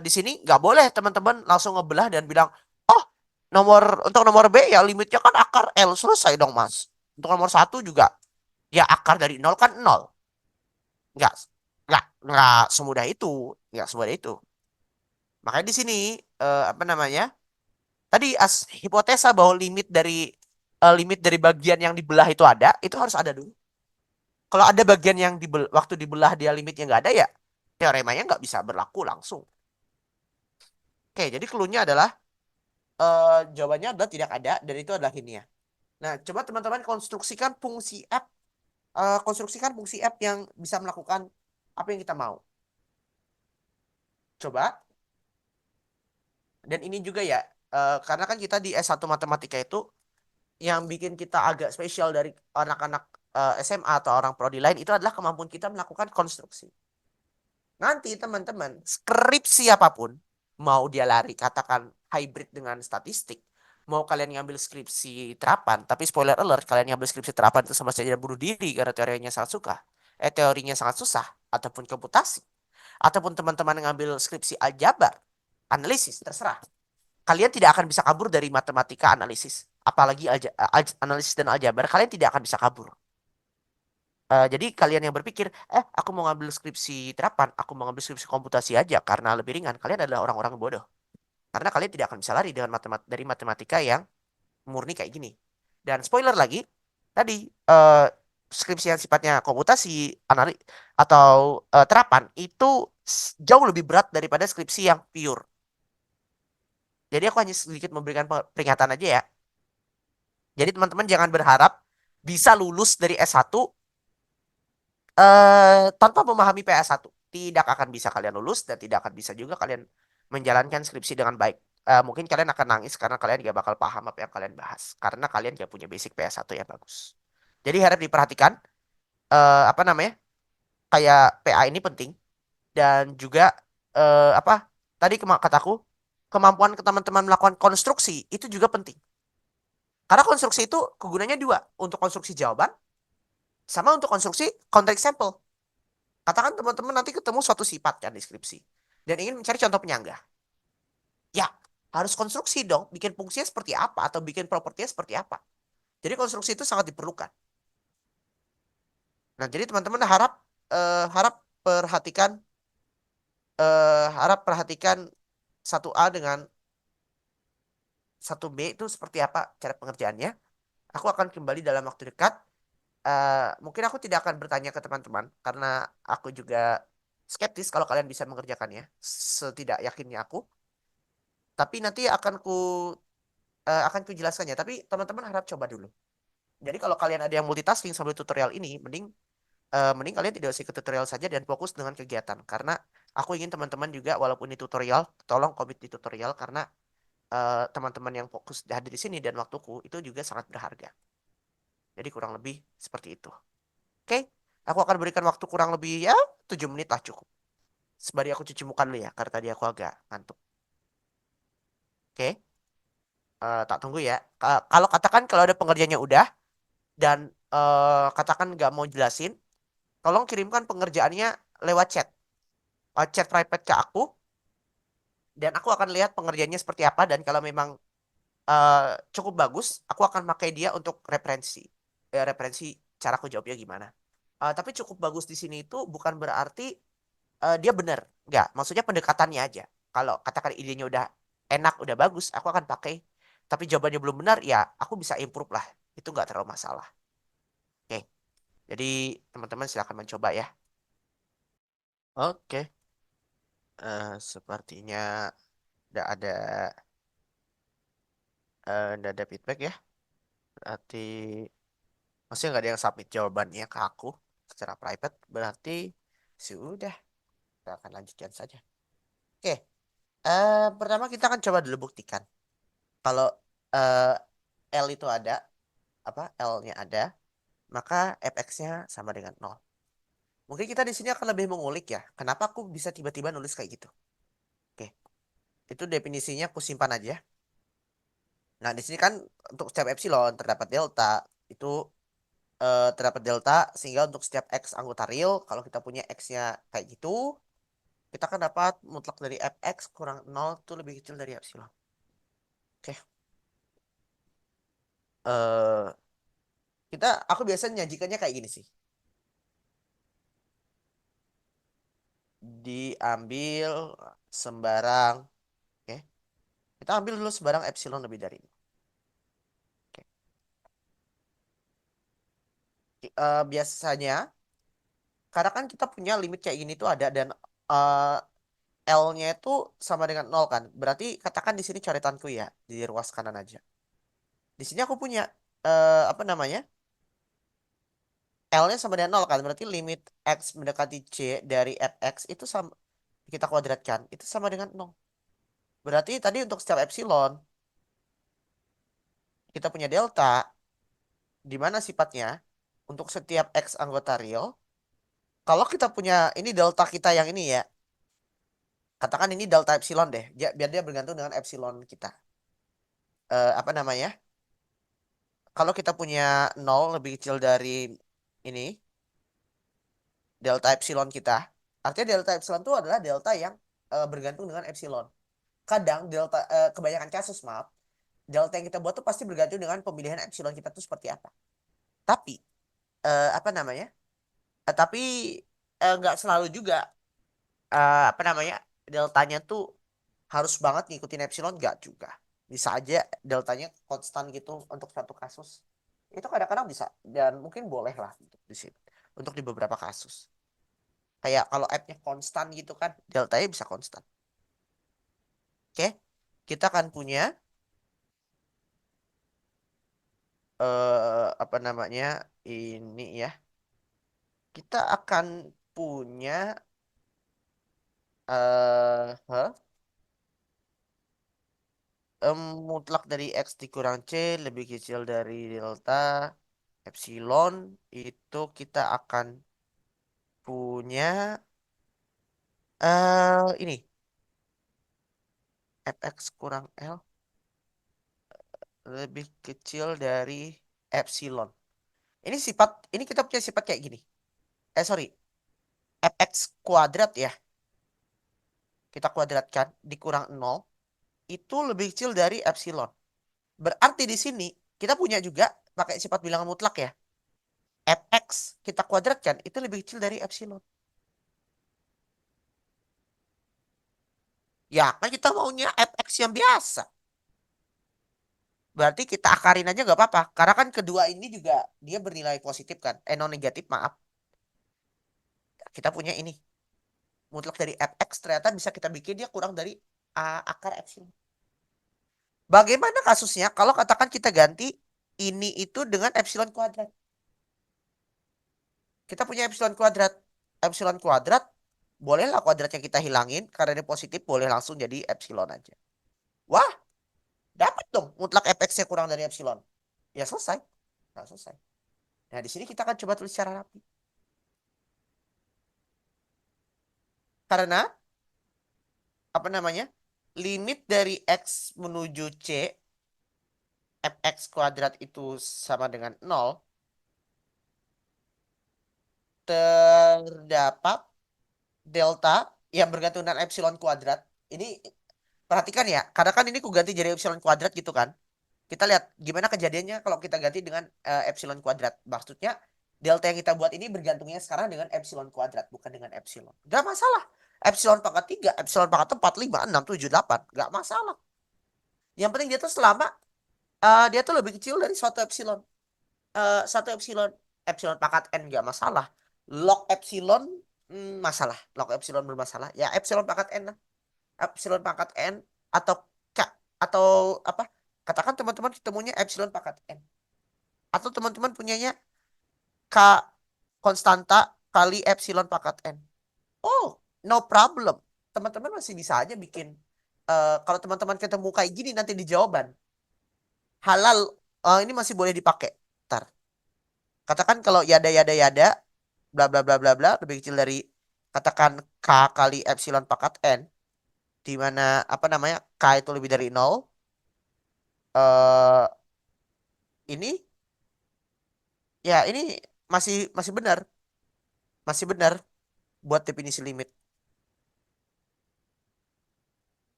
Speaker 1: di sini nggak boleh teman-teman langsung ngebelah dan bilang, oh untuk nomor B ya limitnya kan akar L, selesai dong mas. Untuk nomor satu juga ya akar dari nol kan nol. Nggak, nggak semudah itu, nggak semudah itu. Makanya di sini apa namanya? Tadi hipotesa bahwa limit dari bagian yang dibelah itu ada, itu harus ada dulu. Kalau ada bagian yang waktu dibelah dia limitnya nggak ada ya, teoremanya nggak bisa berlaku langsung. Oke, jadi clue-nya adalah jawabannya adalah tidak ada dan itu adalah hintnya. Nah, coba teman-teman konstruksikan fungsi F yang bisa melakukan apa yang kita mau. Coba. Dan ini juga ya, karena kan kita di S1 Matematika itu yang bikin kita agak spesial dari anak-anak SMA atau orang prodi lain itu adalah kemampuan kita melakukan konstruksi. Nanti teman-teman, skripsi apapun, mau dia lari katakan hybrid dengan statistik, mau kalian ngambil skripsi terapan, tapi spoiler alert, kalian ngambil skripsi terapan itu sama saja bunuh diri karena teorinya sangat susah, ataupun komputasi, ataupun teman-teman ngambil skripsi aljabar, analisis, terserah. Kalian tidak akan bisa kabur dari matematika analisis. Apalagi analisis dan aljabar, kalian tidak akan bisa kabur. Jadi kalian yang berpikir, aku mau ngambil skripsi terapan, aku mau ngambil skripsi komputasi aja karena lebih ringan. Kalian adalah orang-orang bodoh. Karena kalian tidak akan bisa lari dengan dari matematika yang murni kayak gini. Dan spoiler lagi, tadi skripsi yang sifatnya komputasi, atau terapan itu jauh lebih berat daripada skripsi yang pure. Jadi aku hanya sedikit memberikan peringatan aja ya. Jadi teman-teman jangan berharap bisa lulus dari S1 tanpa memahami PS1. Tidak akan bisa kalian lulus dan tidak akan bisa juga kalian menjalankan skripsi dengan baik. Mungkin kalian akan nangis karena kalian gak bakal paham apa yang kalian bahas. Karena kalian gak punya basic PS1 yang bagus. Jadi harap diperhatikan, apa namanya, kayak PA ini penting. Dan juga, apa, tadi kataku, kemampuan teman-teman melakukan konstruksi itu juga penting. Karena konstruksi itu kegunaannya dua. Untuk konstruksi jawaban, sama untuk konstruksi konteks sampel. Katakan teman-teman nanti ketemu suatu sifat kan di skripsi. Dan ingin mencari contoh penyangga. Ya, harus konstruksi dong. Bikin fungsinya seperti apa atau bikin propertinya seperti apa. Jadi konstruksi itu sangat diperlukan. Nah, jadi teman-teman harap perhatikan harap perhatikan satu A dengan satu B itu seperti apa cara pengerjaannya. Aku akan kembali dalam waktu dekat. Mungkin aku tidak akan bertanya ke teman-teman karena aku juga skeptis kalau kalian bisa mengerjakannya. Setidak yakinnya aku. Tapi nanti akan ku jelaskannya. Tapi teman-teman harap coba dulu. Jadi kalau kalian ada yang multitasking sambil tutorial ini, mending kalian tidak usah ikut tutorial saja dan fokus dengan kegiatan. Karena aku ingin teman-teman juga walaupun ini tutorial, tolong komit di tutorial karena teman-teman yang fokus hadir di sini dan waktuku itu juga sangat berharga. Jadi kurang lebih seperti itu. Oke, aku akan berikan waktu kurang lebih ya 7 menit lah cukup. Sembari aku cuci muka dulu ya, karena tadi aku agak ngantuk. Oke, tak tunggu ya. Kalau katakan kalau ada pengerjaannya udah dan katakan nggak mau jelasin, tolong kirimkan pengerjaannya lewat chat. Chat private ke aku dan aku akan lihat pengerjaannya seperti apa dan kalau memang cukup bagus, aku akan pakai dia untuk referensi. Referensi caraku jawabnya gimana. Tapi cukup bagus di sini itu bukan berarti dia benar. Enggak, maksudnya pendekatannya aja. Kalau katakan idenya udah enak, udah bagus, aku akan pakai. Tapi jawabannya belum benar, ya aku bisa improve lah. Itu nggak terlalu masalah. Oke, jadi teman-teman silakan mencoba ya. Oke, sepertinya udah udah ada feedback ya. Berarti masih nggak ada yang submit jawabannya ke aku secara private. Berarti sudah, kita akan lanjutkan saja. Oke, pertama kita akan coba dulu buktikan. Kalau eh, L itu ada, apa L-nya ada, maka fx-nya sama dengan nol. Mungkin kita di sini akan lebih mengulik ya. Kenapa aku bisa tiba-tiba nulis kayak gitu? Oke, itu definisinya aku simpan aja. Nah, di sini kan untuk setiap epsilon terdapat delta. Itu terdapat delta sehingga untuk setiap x anggota real, kalau kita punya x-nya kayak gitu, kita akan dapat mutlak dari fx kurang nol itu lebih kecil dari epsilon. Oke. eh aku biasanya nyajikannya kayak gini sih. Diambil sembarang. Oke. Kita ambil dulu sembarang epsilon lebih dari ini. Oke. Biasanya, karena kan kita punya limit kayak gini tuh ada dan eh, L-nya itu sama dengan nol kan. Berarti katakan di sini coretanku ya, di ruas kanan aja. Di sini aku punya apa namanya? L-nya sama dengan nol kan. Berarti limit X mendekati C dari fx itu sama, kita kuadratkan. Itu sama dengan nol. Berarti tadi untuk setiap epsilon, kita punya delta, di mana sifatnya untuk setiap X anggota real. Kalau kita punya ini delta kita yang ini ya, katakan ini delta epsilon deh, biar dia bergantung dengan epsilon kita. Apa namanya? Kalau kita punya nol lebih kecil dari ini, delta epsilon kita, artinya delta epsilon itu adalah delta yang bergantung dengan epsilon. Kadang kebanyakan kasus maaf, delta yang kita buat tuh pasti bergantung dengan pemilihan epsilon kita tuh seperti apa. Tapi apa namanya? Tapi nggak selalu juga apa namanya deltanya tuh harus banget ngikutin epsilon nggak juga. Bisa aja deltanya konstan gitu untuk satu kasus. Itu kadang-kadang bisa dan mungkin boleh lah untuk di sini. Untuk di beberapa kasus. Kayak kalau app-nya konstan gitu kan, deltanya bisa konstan. Oke, kita akan punya apa namanya ini ya. Kita akan punya huh? Mutlak dari X dikurang C lebih kecil dari delta epsilon itu kita akan punya ini fx kurang L lebih kecil dari epsilon. Ini kita punya sifat kayak gini. Sorry, fx kuadrat ya. Kita kuadratkan dikurang nol itu lebih kecil dari epsilon. Berarti di sini kita punya juga pakai sifat bilangan mutlak ya. fx kita kuadratkan itu lebih kecil dari epsilon. Ya kan kita maunya fx yang biasa. Berarti kita akarin aja nggak apa-apa. Karena kan kedua ini juga dia bernilai positif kan. Non negatif maaf. Kita punya ini. Mutlak dari fx ternyata bisa kita bikin dia kurang dari akar epsilon. Bagaimana kasusnya kalau katakan kita ganti ini itu dengan epsilon kuadrat. Kita punya epsilon kuadrat. Epsilon kuadrat, bolehlah kuadratnya kita hilangin. Karena ini positif, boleh langsung jadi epsilon aja. Wah, dapat dong mutlak fx-nya kurang dari epsilon. Ya selesai. Nah, selesai. Nah, di sini kita akan coba tulis secara rapi. Karena, apa namanya, limit dari x menuju c, fx kuadrat itu sama dengan 0, terdapat delta yang bergantung dengan epsilon kuadrat. Ini perhatikan ya, karena kan ini ku ganti jadi epsilon kuadrat gitu kan. Kita lihat gimana kejadiannya kalau kita ganti dengan epsilon kuadrat. Maksudnya delta yang kita buat ini bergantungnya sekarang dengan epsilon kuadrat, bukan dengan epsilon. Gak masalah. Epsilon pangkat 3, epsilon pangkat 4, 5, 6, 7, 8. Gak masalah. Yang penting dia tuh selama dia tuh lebih kecil dari suatu epsilon. Satu epsilon. Epsilon pangkat n gak masalah. Log epsilon masalah. Log epsilon bermasalah. Ya epsilon pangkat n lah. Epsilon pangkat n atau k atau apa? Katakan teman-teman ketemunya epsilon pangkat n. Atau teman-teman punyanya k konstanta kali epsilon pangkat n. Oh, no problem. Teman-teman masih bisa aja bikin. Kalau teman-teman ketemu kayak gini nanti di jawaban halal, ini masih boleh dipakai. Ntar. Katakan kalau yada yada yada bla bla bla bla bla lebih kecil dari katakan k kali epsilon pangkat n, di mana apa namanya k itu lebih dari 0. eh ini ya ini masih masih benar, masih benar buat definisi limit,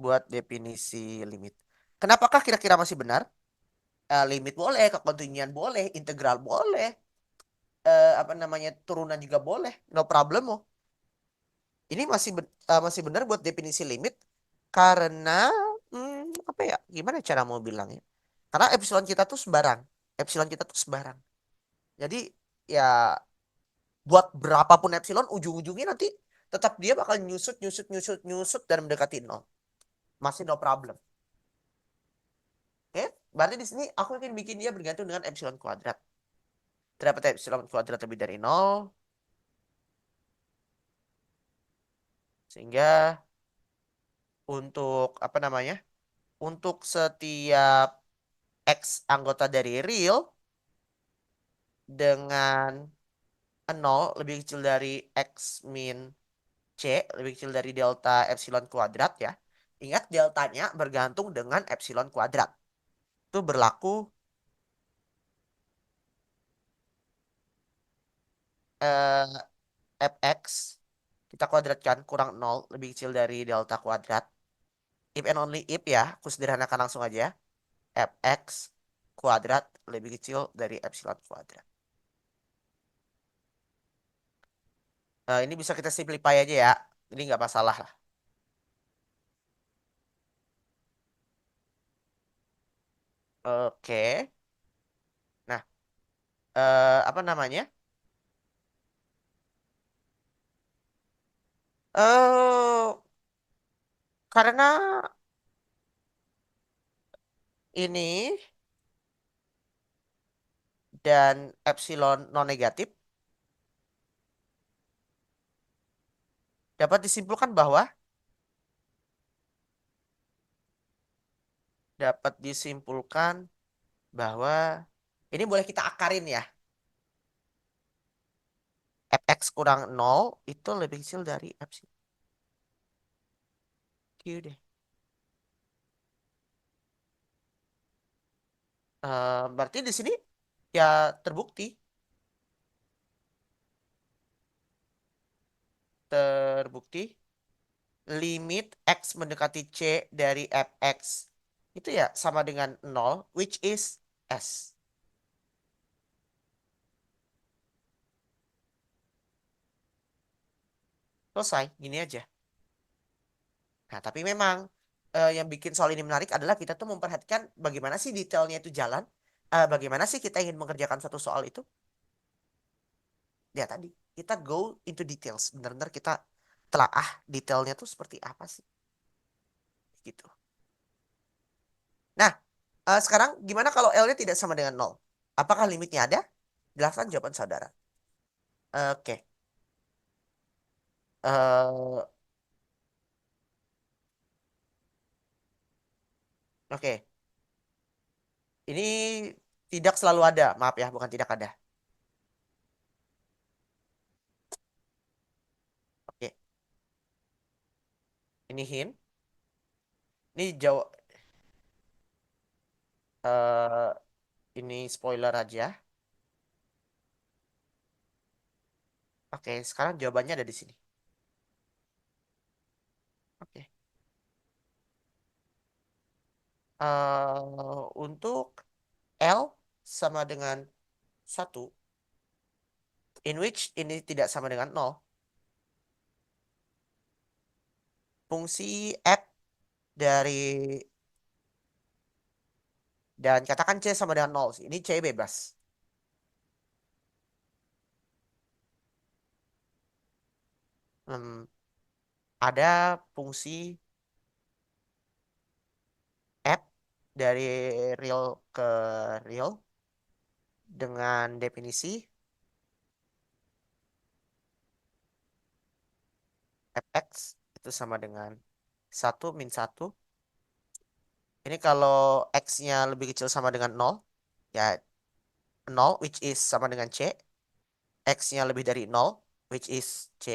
Speaker 1: buat definisi limit. Kenapakah kira-kira masih benar? Limit boleh, kekontinjuan boleh, integral boleh, apa namanya turunan juga boleh, no problem oh. Ini masih benar buat definisi limit karena apa ya? Gimana cara mau bilangnya? Karena epsilon kita tuh sembarang, epsilon kita tuh sembarang. Jadi ya buat berapapun epsilon ujung-ujungnya nanti tetap dia bakal nyusut nyusut nyusut nyusut dan mendekati nol. Masih no problem. Oke, berarti di sini aku ingin bikin dia bergantung dengan epsilon kuadrat. Terdapat epsilon kuadrat lebih dari nol, sehingga untuk apa namanya? Untuk setiap X anggota dari real dengan 0 lebih kecil dari X min C lebih kecil dari delta epsilon kuadrat ya. Ingat deltanya bergantung dengan epsilon kuadrat. Itu berlaku eh, fx kita kuadratkan kurang 0 lebih kecil dari delta kuadrat. If and only if ya, aku sederhanakan langsung aja. Fx kuadrat lebih kecil dari epsilon kuadrat. Ini bisa kita simplify aja ya. Ini nggak masalah lah. Oke. Nah, apa namanya? Eh, karena ini dan epsilon non negatif, dapat disimpulkan bahwa dapat disimpulkan bahwa ini boleh kita akarin ya. Fx kurang 0 itu lebih kecil dari epsilon. Q deh. Berarti di sini ya terbukti limit x mendekati c dari fx itu ya sama dengan 0 which is s. Selesai, gini aja. Nah, tapi memang yang bikin soal ini menarik adalah kita tuh memperhatikan bagaimana sih detailnya itu jalan, bagaimana sih kita ingin mengerjakan satu soal itu. Ya tadi, kita go into details, benar-benar kita telaah detailnya tuh seperti apa sih, gitu. Nah, sekarang gimana kalau L-nya tidak sama dengan nol? Apakah limitnya ada? Jelaskan jawaban saudara. Oke. eh oke. Ini tidak selalu ada. Maaf ya, bukan tidak ada. Oke. Ini hint. Ini jawab. eh ini spoiler aja. Oke, sekarang jawabannya ada di sini. Oke. Untuk L sama dengan satu, in which ini tidak sama dengan nol, fungsi F dari dan katakan C sama dengan nol. Ini C bebas. Hmm, ada fungsi F dari real ke real dengan definisi fx itu sama dengan satu min satu. Ini kalau x-nya lebih kecil sama dengan nol, ya nol which is sama dengan C. X-nya lebih dari nol which is C.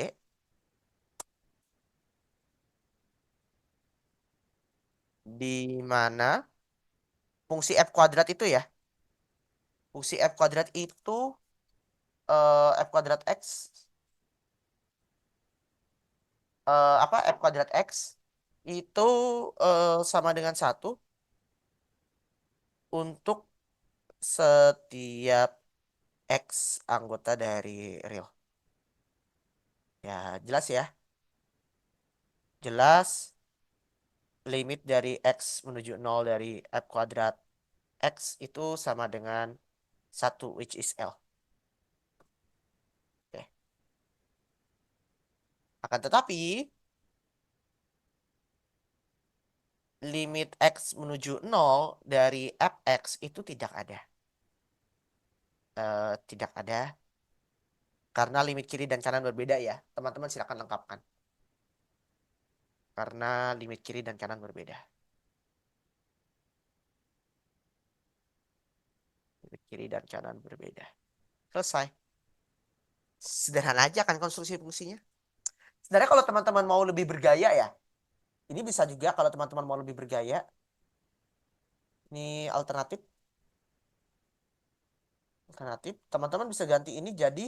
Speaker 1: Di mana fungsi f kuadrat itu ya, fungsi f kuadrat itu f kuadrat x, apa f kuadrat x itu sama dengan satu untuk setiap X anggota dari real. Ya, jelas ya. Jelas limit dari X menuju nol dari F kuadrat X itu sama dengan satu which is L. Oke. Akan tetapi limit X menuju nol dari Fx itu tidak ada. Tidak ada karena limit kiri dan kanan berbeda ya. Teman-teman silakan lengkapkan. Karena limit kiri dan kanan berbeda. Limit kiri dan kanan berbeda. Selesai. Sederhana aja kan konstruksi fungsinya. Sebenarnya kalau teman-teman mau lebih bergaya ya, ini bisa juga kalau teman-teman mau lebih bergaya. Ini alternatif. Alternatif. Teman-teman bisa ganti ini jadi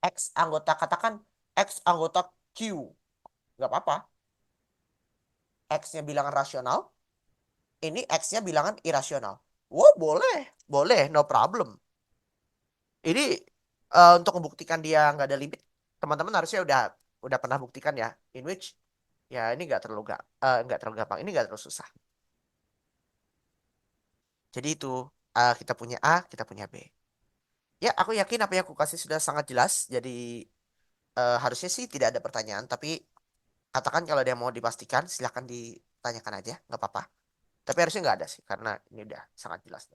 Speaker 1: X anggota, katakan X anggota Q. Nggak apa-apa. X-nya bilangan rasional. Ini X-nya bilangan irasional. Wow, boleh. Boleh, no problem. Ini untuk membuktikan dia nggak ada limit, teman-teman harusnya udah pernah buktikan ya. In which ya ini nggak terlalu gampang. Ini nggak terlalu susah. Jadi itu kita punya A, kita punya B. Ya, aku yakin apa yang aku kasih sudah sangat jelas. Jadi harusnya sih tidak ada pertanyaan. Tapi katakan kalau ada yang mau dipastikan, silahkan ditanyakan aja, nggak apa-apa. Tapi harusnya nggak ada sih, karena ini udah sangat jelas.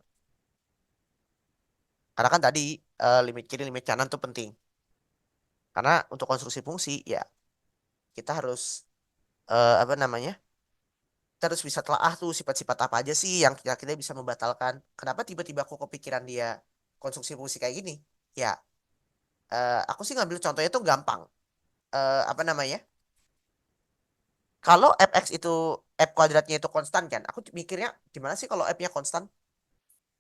Speaker 1: Karena kan tadi limit kiri, limit kanan tuh penting. Karena untuk konstruksi fungsi, ya kita harus apa namanya? Kita harus bisa telaah tuh sifat-sifat apa aja sih yang kita bisa membatalkan. Kenapa tiba-tiba aku kepikiran dia konstruksi fungsi kayak gini? Ya, aku sih ngambil contohnya tuh gampang. Apa namanya? Kalau fx itu f kuadratnya itu konstan kan, aku mikirnya gimana sih kalau f-nya konstan,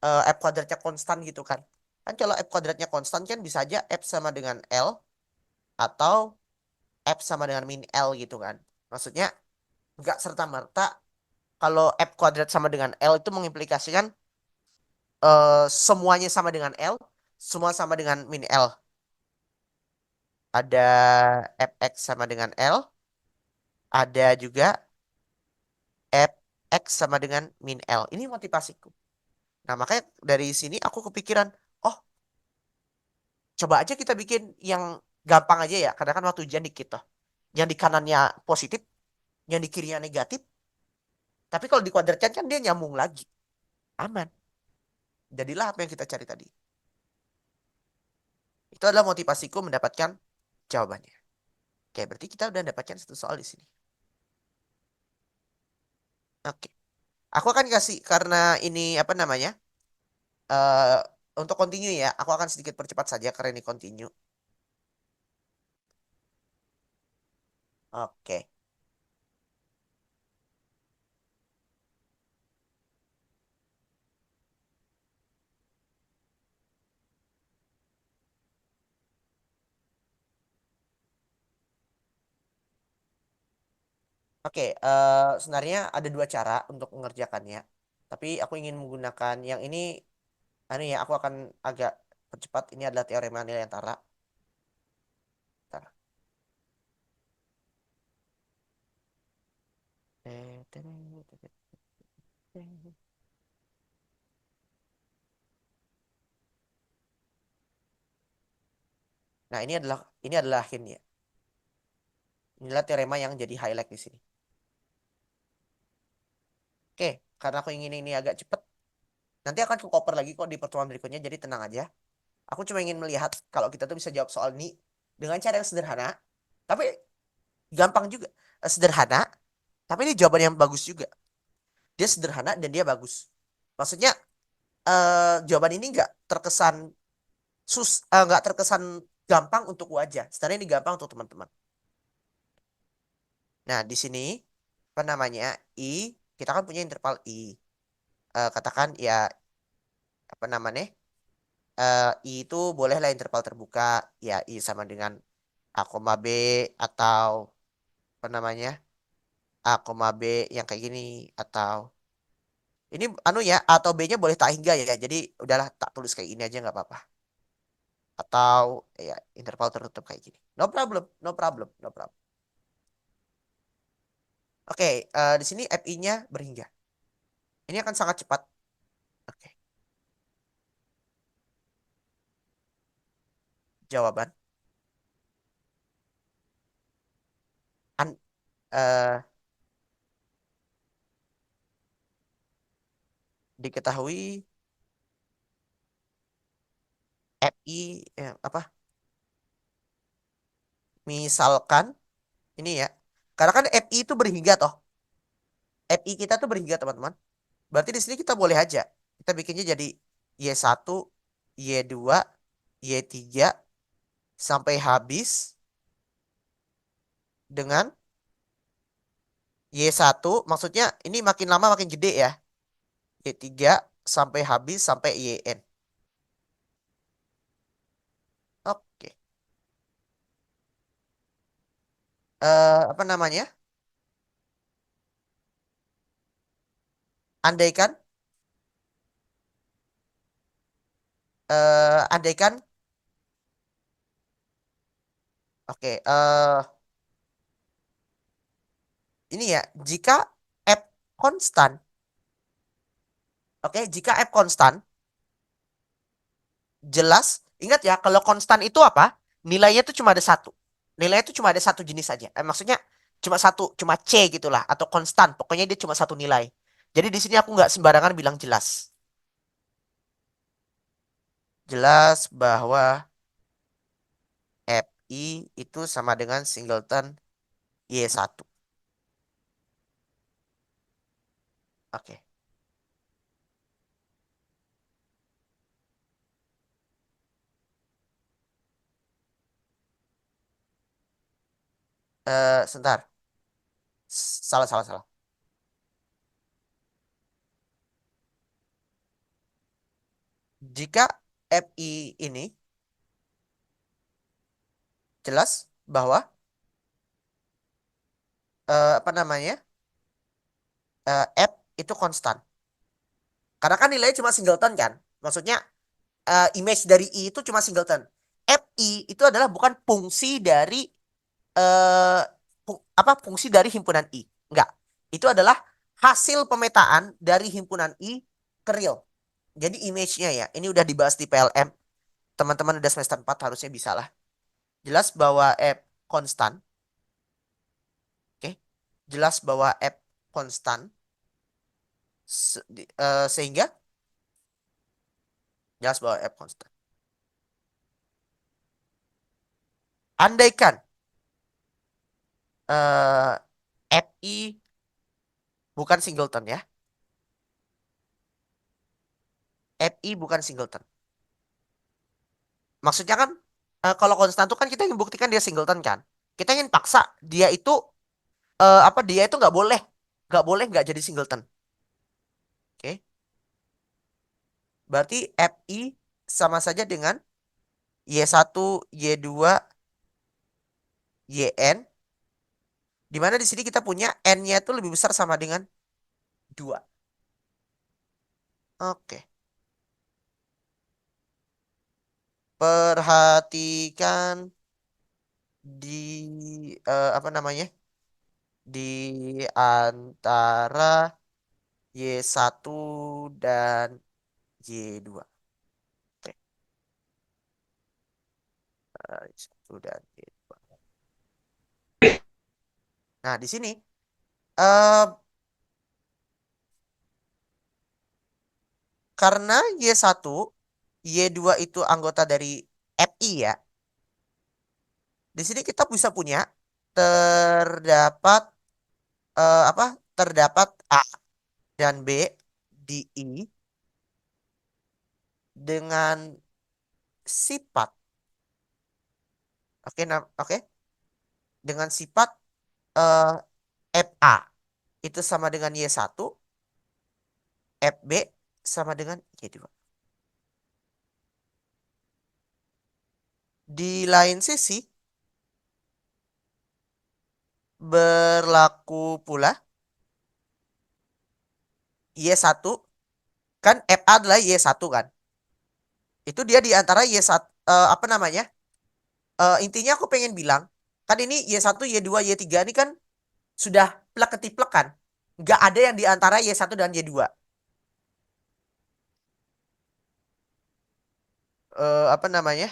Speaker 1: f kuadratnya konstan gitu kan. Kan kalau f kuadratnya konstan kan bisa aja f sama dengan L atau f sama dengan min L gitu kan. Maksudnya nggak serta-merta kalau f kuadrat sama dengan L itu mengimplikasikan semuanya sama dengan L, semua sama dengan min L. ada fx sama dengan L, ada juga fx sama dengan min L. Ini motivasiku. Nah, makanya dari sini aku kepikiran, oh, coba aja kita bikin yang gampang aja ya. Karena kan waktu ujian dikit toh. Yang di kanannya positif, yang di kirinya negatif. Tapi kalau dikuadratkan kan dia nyambung lagi. Aman. Jadilah apa yang kita cari tadi. Itu adalah motivasiku mendapatkan jawabannya. Oke, berarti kita udah dapatkan satu soal di sini. Oke. Aku akan kasih karena ini apa namanya? eh untuk continue ya, aku akan sedikit percepat saja karena ini continue. Oke. Oke, sebenarnya ada dua cara untuk mengerjakannya. Tapi aku ingin menggunakan yang ini, ya, aku akan agak percepat. Ini adalah teorema nilai antara. Bentar. Nah, ini adalah hint ya. Inilah teorema yang jadi highlight di sini. Oke, karena aku ingin ini agak cepet, nanti akan ke cover lagi kok di pertemuan berikutnya, jadi tenang aja. Aku cuma ingin melihat kalau kita tuh bisa jawab soal ini dengan cara yang sederhana, tapi gampang juga. Sederhana, tapi ini jawaban yang bagus juga. Dia sederhana dan dia bagus. Maksudnya jawaban ini nggak terkesan gampang untuk wajah. Sebenarnya ini gampang untuk teman-teman. Nah, di sini apa namanya? Kita kan punya interval I. Katakan ya apa namanya? I itu bolehlah interval terbuka, ya I sama dengan A, B atau apa namanya? A, B yang kayak gini atau ini anu ya A atau B-nya boleh tak hingga ya. Jadi udahlah tak tulis kayak gini aja nggak apa-apa. Atau ya interval tertutup kayak gini. No problem, no problem, no problem. Oke, di sini FI-nya berhingga. Ini akan sangat cepat. Oke, jawaban an eh, diketahui FI apa? Misalkan ini ya. Karena kan FI itu berhingga toh. FI kita tuh berhingga teman-teman. Berarti di sini kita boleh aja. Kita bikinnya jadi Y1, Y2, Y3 sampai habis dengan Y1. Maksudnya ini makin lama makin gede ya. Y3 sampai habis sampai YN. Oke. Apa namanya? Andaikan andaikan oke ini ya, jika F konstan, oke, jika F konstan, jelas ingat ya kalau konstan itu apa? Nilainya itu cuma ada satu. Nilainya itu cuma ada satu jenis saja. Maksudnya cuma satu, cuma C gitulah atau konstan. Pokoknya dia cuma satu nilai. Jadi di sini aku nggak sembarangan bilang jelas. Jelas bahwa FI itu sama dengan singleton Y1. Oke. Sebentar. Salah, salah, salah. Jika FI ini jelas bahwa apa namanya? F itu konstan. Karena kan nilainya cuma singleton kan. Maksudnya image dari I itu cuma singleton. FI itu adalah bukan fungsi dari eh apa fungsi dari himpunan I. Enggak. Itu adalah hasil pemetaan dari himpunan I ke real. Jadi image-nya ya, ini udah dibahas di PLM. Teman-teman udah semester 4 harusnya bisa lah. Jelas bahwa F konstan, oke. Jelas bahwa F konstan sehingga jelas bahwa F konstan. Andaikan eh FI bukan singleton ya. FI bukan singleton. Maksudnya kan kalau konstan itu kan kita ingin buktikan dia singleton kan. Kita ingin paksa dia itu apa dia itu nggak boleh nggak jadi singleton. Oke. Berarti FI sama saja dengan Y1, Y2, YN. Di mana di sini kita punya N-nya itu lebih besar sama dengan 2. Oke. Perhatikan di apa namanya? Di antara Y1 dan Y2. Oke. Y1 dan Y2. Nah, di sini eh karena Y1, Y2 itu anggota dari FI ya. Di sini kita bisa punya terdapat apa? Terdapat A dan B di I dengan sifat. Oke, oke. Dengan sifat eh, FA itu sama dengan Y1, FB sama dengan Y2. Di lain sisi berlaku pula Y1 kan FA adalah Y1 kan. Itu dia di antara Y1 apa namanya? Intinya aku pengen bilang kan ini Y1, Y2, Y3 ini kan sudah plek ketiplek kan. Nggak ada yang di antara Y1 dan Y2. Apa namanya?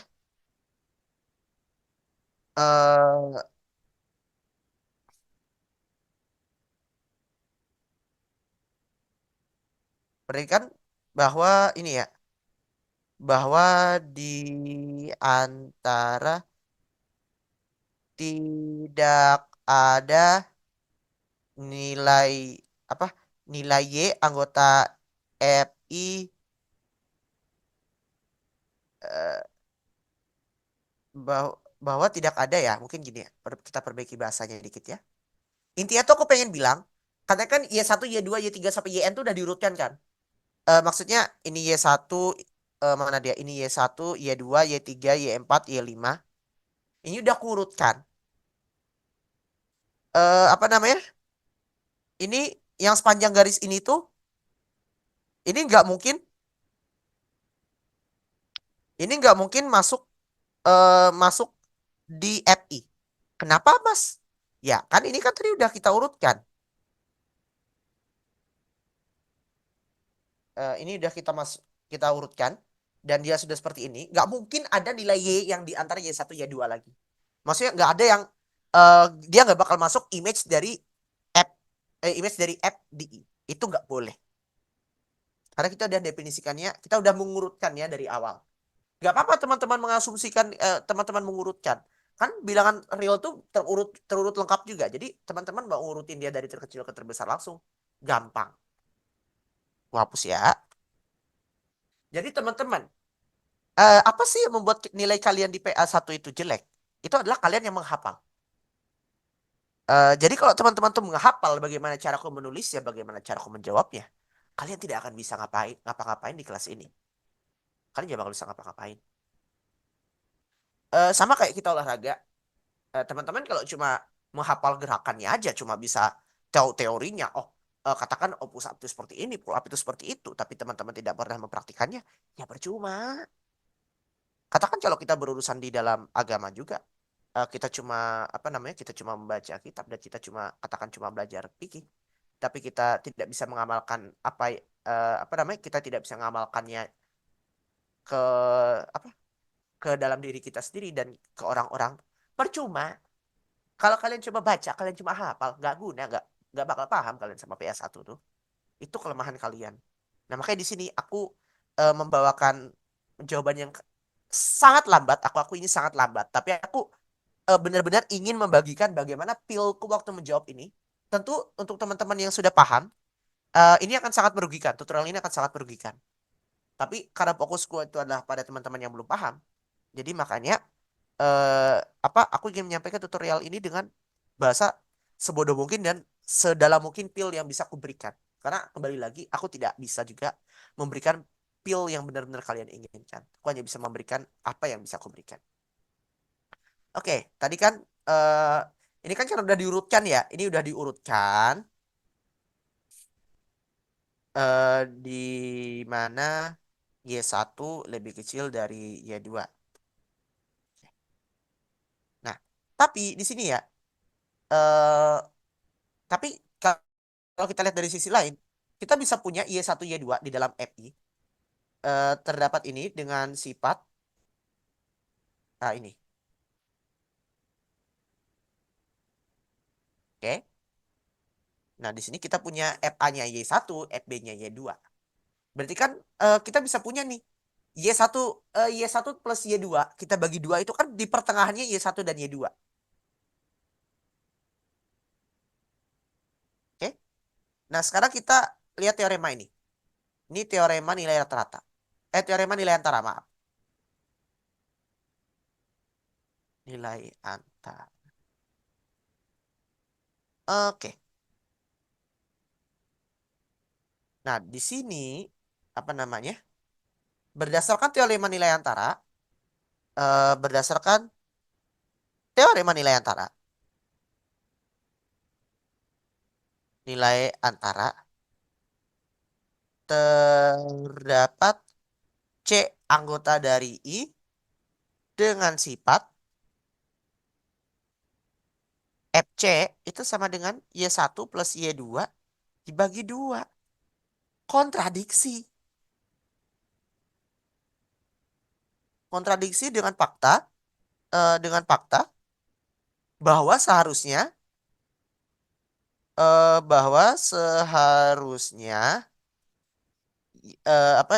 Speaker 1: Eh Berikan bahwa ini ya, bahwa di antara tidak ada nilai apa? Nilai Y anggota FI eh, bahwa tidak ada ya. Mungkin gini ya. Kita perbaiki bahasanya dikit ya. Intinya tuh aku pengen bilang, karena kan Y1, Y2, Y3 sampai YN tuh udah diurutkan kan. Maksudnya ini Y1 mana dia? Ini Y1, Y2, Y3, Y4, Y5. Ini udah kurutkan. Apa namanya? Ini yang sepanjang garis ini tuh ini nggak mungkin masuk masuk di FI. Kenapa, Mas? Ya, kan ini kan tadi udah kita urutkan. Ini udah kita urutkan dan dia sudah seperti ini. Nggak mungkin ada nilai Y yang di antara Y1 Y2 lagi. Maksudnya nggak ada yang dia nggak bakal masuk image dari F di I. Itu nggak boleh. Karena kita udah definisikannya, kita udah mengurutkannya dari awal. Nggak apa-apa teman-teman mengasumsikan, teman-teman mengurutkan. Kan bilangan real tuh terurut lengkap juga. Jadi teman-teman mau ngurutin dia dari terkecil ke terbesar langsung. Gampang. Gua hapus ya. Jadi teman-teman, apa sih yang membuat nilai kalian di PA1 itu jelek? Itu adalah kalian yang menghafal. Jadi kalau teman-teman tuh menghafal bagaimana cara aku menulisnya, bagaimana cara aku menjawabnya, kalian tidak akan bisa ngapa-ngapain di kelas ini. Kalian tidak bakal bisa ngapa-ngapain. Sama kayak kita olahraga. Teman-teman kalau cuma menghafal gerakannya aja, cuma bisa tahu teorinya. Oh, katakan oh push up itu seperti ini, pull up itu seperti itu. Tapi teman-teman tidak pernah mempraktikannya, ya percuma. Katakan kalau kita berurusan di dalam agama juga, kita cuma apa namanya? Kita cuma membaca kitab dan kita cuma katakan cuma belajar fikih, tapi kita tidak bisa mengamalkan apa namanya? Kita tidak bisa mengamalkannya ke apa? Ke dalam diri kita sendiri dan ke orang-orang. Percuma. Kalau kalian coba baca, kalian cuma hafal, nggak guna, nggak bakal paham kalian sama PS1 tuh. Itu kelemahan kalian. Nah, makanya di sini aku membawakan jawaban yang sangat lambat. Aku ini sangat lambat, tapi aku benar-benar ingin membagikan bagaimana pilku waktu menjawab ini. Tentu untuk teman-teman yang sudah paham, ini akan sangat merugikan. Tutorial ini akan sangat merugikan. Tapi karena fokusku itu adalah pada teman-teman yang belum paham, jadi makanya aku ingin menyampaikan tutorial ini dengan bahasa sebodoh mungkin dan sedalam mungkin pil yang bisa aku berikan. Karena kembali lagi, aku tidak bisa juga memberikan pil yang benar-benar kalian inginkan. Aku hanya bisa memberikan apa yang bisa aku berikan. Oke, tadi kan eh ini kan udah diurutkan ya. Ini udah diurutkan di mana Y1 lebih kecil dari Y2. Nah, tapi di sini ya, eh tapi kalau kita lihat dari sisi lain, kita bisa punya Y1 Y2 di dalam FI. Terdapat ini dengan sifat ini. Oke. Nah, di sini kita punya FA-nya Y1, FB-nya Y2. Berarti kan kita bisa punya nih Y1 Y1 plus Y2 kita bagi dua itu kan di pertengahannya Y1 dan Y2. Oke. Nah, sekarang kita lihat teorema ini. Ini teorema nilai rata-rata. Teorema nilai antara, maaf. Nilai antara. Oke. Nah, di sini apa namanya? Berdasarkan teorema nilai antara, berdasarkan teorema nilai antara terdapat C anggota dari I dengan sifat FC itu sama dengan Y1 plus Y2 dibagi 2. Kontradiksi. Kontradiksi dengan fakta bahwa seharusnya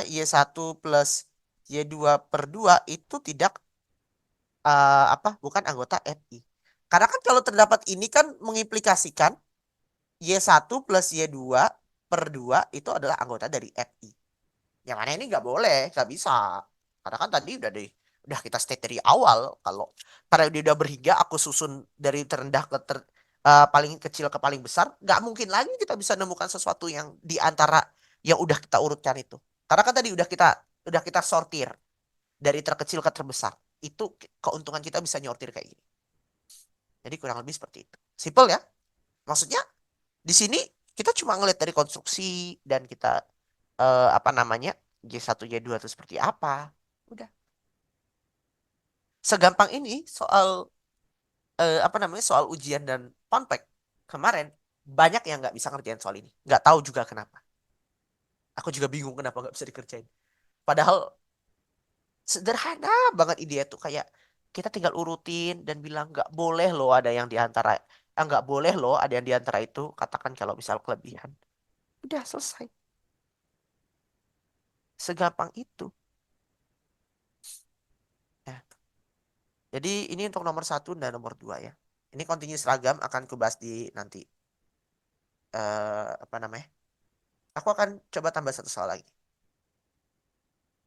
Speaker 1: Y1 plus Y2/2 itu tidak bukan anggota FI. Karena kan kalau terdapat ini kan mengimplikasikan Y1 plus Y2/2 itu adalah anggota dari FI. Yang mana ini nggak boleh, nggak bisa. Karena kan tadi udah kita state dari awal kalau karena dia udah berhingga aku susun dari terendah ke paling kecil ke paling besar, nggak mungkin lagi kita bisa nemukan sesuatu yang di antara yang udah kita urutkan itu. Karena kan tadi udah kita sortir dari terkecil ke terbesar. Itu keuntungan kita bisa nyortir kayak gini. Jadi kurang lebih seperti itu. Simple ya. Maksudnya di sini kita cuma ngeliat dari konstruksi dan kita apa namanya J1 J2 itu seperti apa. Udah. Segampang ini soal ujian dan fun fact kemarin banyak yang nggak bisa ngerjain soal ini. Nggak tahu juga kenapa. Aku juga bingung kenapa nggak bisa dikerjain. Padahal sederhana banget ide tuh kayak kita tinggal urutin dan bilang nggak boleh loh ada yang diantara nggak boleh loh ada yang diantara itu katakan kalau misal kelebihan. Udah selesai. Segampang itu. Ya. Jadi ini untuk nomor satu dan nomor dua ya. Ini kontinu seragam akan kubahas di nanti. Apa namanya? Aku akan coba tambah satu soal lagi.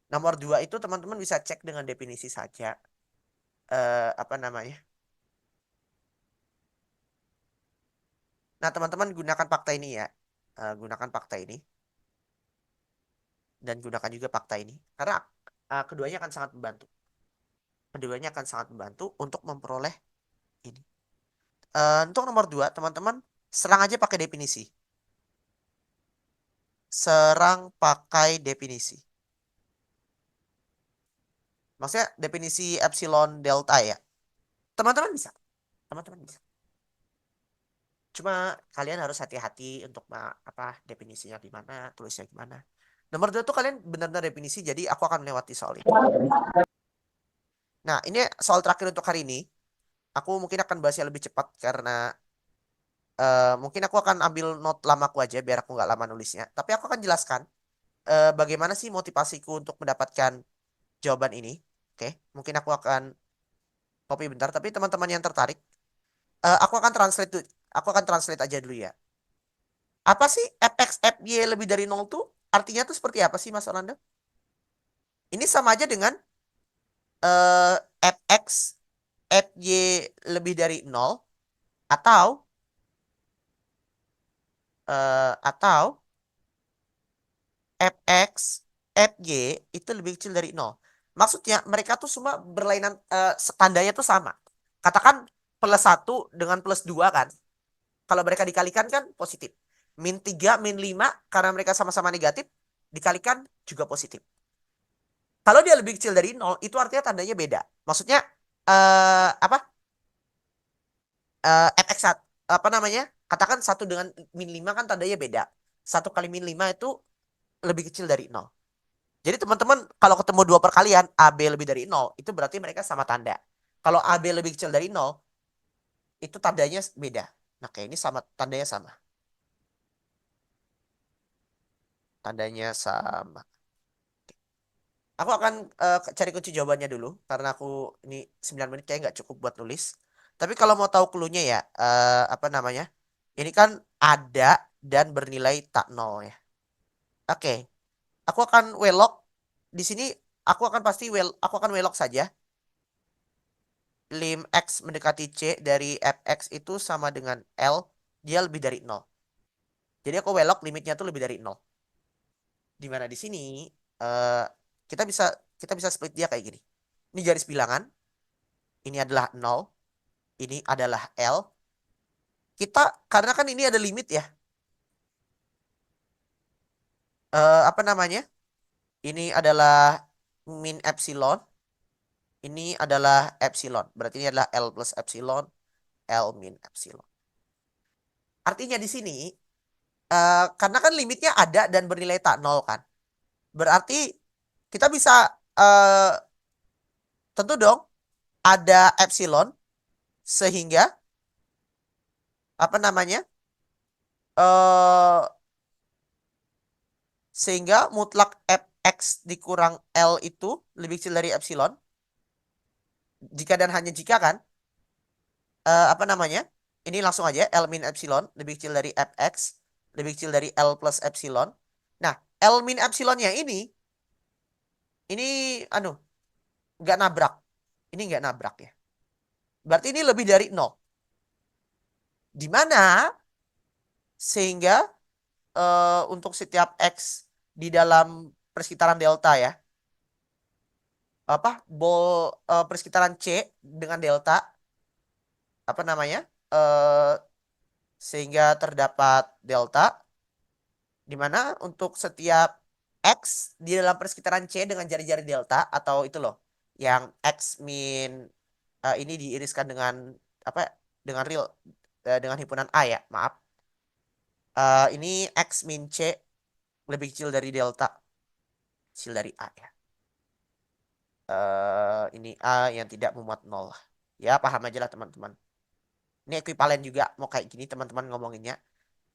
Speaker 1: Nomor dua itu teman-teman bisa cek dengan definisi saja. Apa namanya? Nah, teman-teman gunakan fakta ini ya. Gunakan fakta ini dan gunakan juga fakta ini karena keduanya akan sangat membantu. Keduanya akan sangat membantu untuk memperoleh ini. Untuk nomor dua, teman-teman serang aja pakai definisi. Serang pakai definisi. Maksudnya definisi epsilon delta ya. Teman-teman bisa. Teman-teman bisa. Cuma kalian harus hati-hati untuk apa definisinya gimana, tulisnya gimana. Nomor dua tuh kalian benar-benar definisi, jadi aku akan melewati soal itu. Nah, ini soal terakhir untuk hari ini. Aku mungkin akan bahasnya lebih cepat karena mungkin aku akan ambil note lamaku aja biar aku nggak lama nulisnya. Tapi aku akan jelaskan bagaimana sih motivasiku untuk mendapatkan jawaban ini. Oke, mungkin copy bentar. Tapi teman-teman yang tertarik, aku akan translate aku akan translate aja dulu ya. Apa sih fx fy lebih dari nol tuh? Artinya tuh seperti apa sih Mas Orlando? Ini sama aja dengan eh, fx fy lebih dari nol atau atau fx fy itu lebih kecil dari nol. Maksudnya mereka tuh semua berlainan tandanya tuh sama. Katakan plus satu dengan plus 2 kan. Kalau mereka dikalikan kan positif. Min 3 min 5 karena mereka sama-sama negatif dikalikan juga positif. Kalau dia lebih kecil dari nol itu artinya tandanya beda. Maksudnya apa? fx apa namanya? Katakan satu dengan min 5 kan tandanya beda. Satu kali min 5 itu lebih kecil dari nol. Jadi teman-teman kalau ketemu dua perkalian AB lebih dari nol itu berarti mereka sama tanda. Kalau AB lebih kecil dari nol itu tandanya beda. Nah, kayak ini sama tandanya sama. Tandanya sama. Aku akan cari kunci jawabannya dulu karena aku ini 9 menit kayak nggak cukup buat nulis. Tapi kalau mau tahu clue-nya ya apa namanya? Ini kan ada dan bernilai tak nol ya. Oke, aku akan welok di sini. Aku akan welok saja. Lim X mendekati C dari fx itu sama dengan L, dia lebih dari nol. Jadi aku welok limitnya tuh lebih dari nol. Di mana di sini eh, kita bisa kita bisa split dia kayak gini. Ini garis bilangan, ini adalah nol, ini adalah L. Kita karena kan ini ada limit ya. Apa namanya? Ini adalah min epsilon, ini adalah epsilon. Berarti ini adalah L plus epsilon, L min epsilon. Artinya di sini karena kan limitnya ada dan bernilai tak nol kan. Berarti kita bisa eh, tentu dong ada epsilon sehingga apa namanya? eh sehingga mutlak fx dikurang L itu lebih kecil dari epsilon. Jika dan hanya jika kan apa namanya? Ini langsung aja L min epsilon lebih kecil dari fx lebih kecil dari L plus epsilon. Nah, L min epsilonnya ini anu nggak nabrak. Ini nggak nabrak ya. Berarti ini lebih dari nol. Di mana sehingga untuk setiap X di dalam persekitaran delta ya, apa persekitaran C dengan delta apa namanya? eh sehingga terdapat delta di mana untuk setiap X di dalam persekitaran C dengan jari-jari delta atau itu loh yang X min ini diiriskan dengan apa dengan real dengan himpunan A ya, maaf. Ini X min C lebih kecil dari delta, kecil dari A ya. Ini A yang tidak memuat nol. Ya, paham aja lah teman-teman. Ini ekuivalen juga mau kayak gini teman-teman ngomonginnya.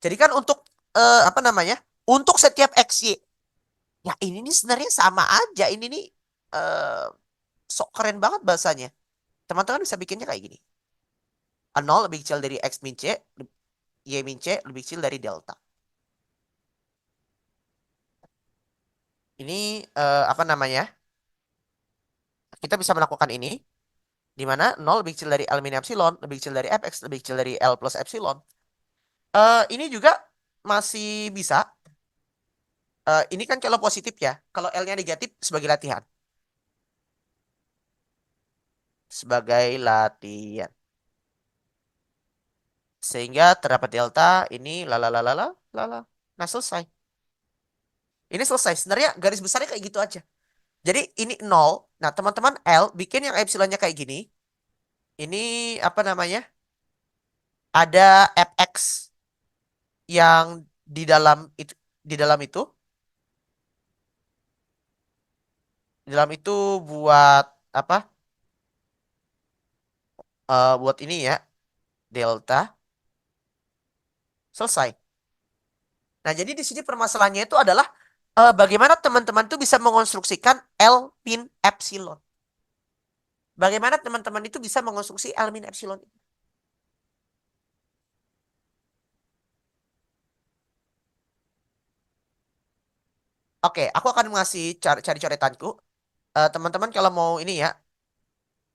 Speaker 1: Jadi kan untuk apa namanya? Untuk setiap XY. Ya ini nih sebenarnya sama aja. Ini nih eh sok keren banget bahasanya. Teman-teman bisa bikinnya kayak gini. A nol lebih kecil dari X min C, Y min C lebih kecil dari delta. Ini apa namanya? Kita bisa melakukan ini di mana nol lebih kecil dari L min epsilon, lebih kecil dari fx, lebih kecil dari L plus epsilon. Ini juga masih bisa. Ini kan kalau positif ya. Kalau L-nya negatif sebagai latihan. Sebagai latihan. Sehingga terdapat delta ini lala. Lala. Nah, selesai. Ini selesai. Sebenarnya garis besarnya kayak gitu aja. Jadi ini nol. Nah, teman-teman L bikin yang epsilonnya kayak gini. Ini apa namanya? Ada fx yang di dalam itu di dalam itu buat apa? Buat ini ya, delta selesai. Nah, jadi di sini permasalahannya itu adalah bagaimana teman-teman tuh bisa mengonstruksikan L min epsilon. Bagaimana teman-teman itu bisa mengonstruksi L min epsilon. Oke, aku akan ngasih cari coretanku. Teman-teman kalau mau ini ya,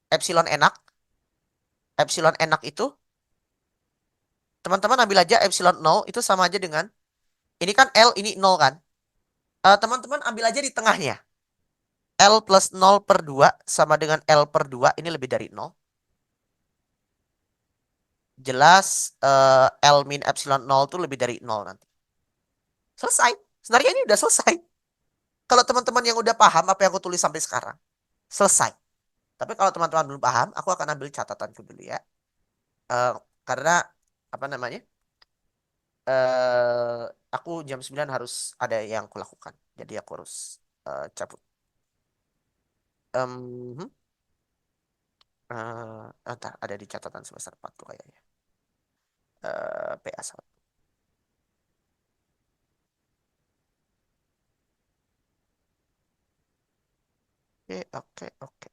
Speaker 1: epsilon enak. Epsilon enak itu, teman-teman ambil aja epsilon nol itu sama aja dengan, ini kan L, ini nol kan. Teman-teman ambil aja di tengahnya. L plus nol per 2 sama dengan L per 2, ini lebih dari nol. Jelas L min epsilon nol itu lebih dari nol nanti. Selesai. Sebenarnya ini udah selesai. Kalau teman-teman yang udah paham apa yang aku tulis sampai sekarang, selesai. Tapi kalau teman-teman belum paham, aku akan ambil catatanku dulu ya. Eh, karena apa namanya? eh aku jam 9 harus ada yang kulakukan. Jadi aku harus cabut. Hmm, Entar ada di catatan semester 4 tuh kayaknya. PA1. Oke, oke, oke,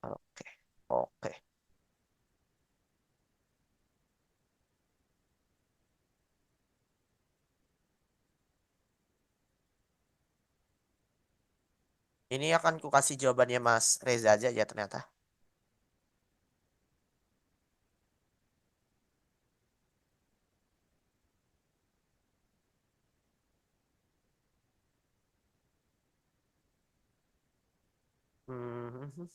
Speaker 1: oke, oke. Ini akan ku kasih jawabannya Mas Reza aja ya ternyata. Hmm,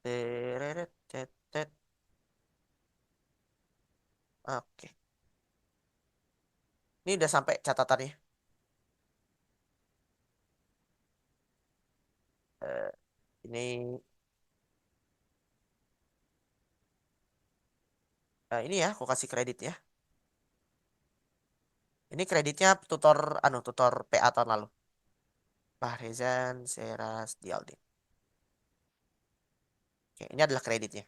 Speaker 1: Teret, tet, tet. Oke. Ini udah sampai catatannya. Eh, ini ini ya, aku kasih kredit ya. Ini kreditnya tutor PA tahun lalu. Fahrizan Seras Dialdin. Oke, ini adalah kreditnya.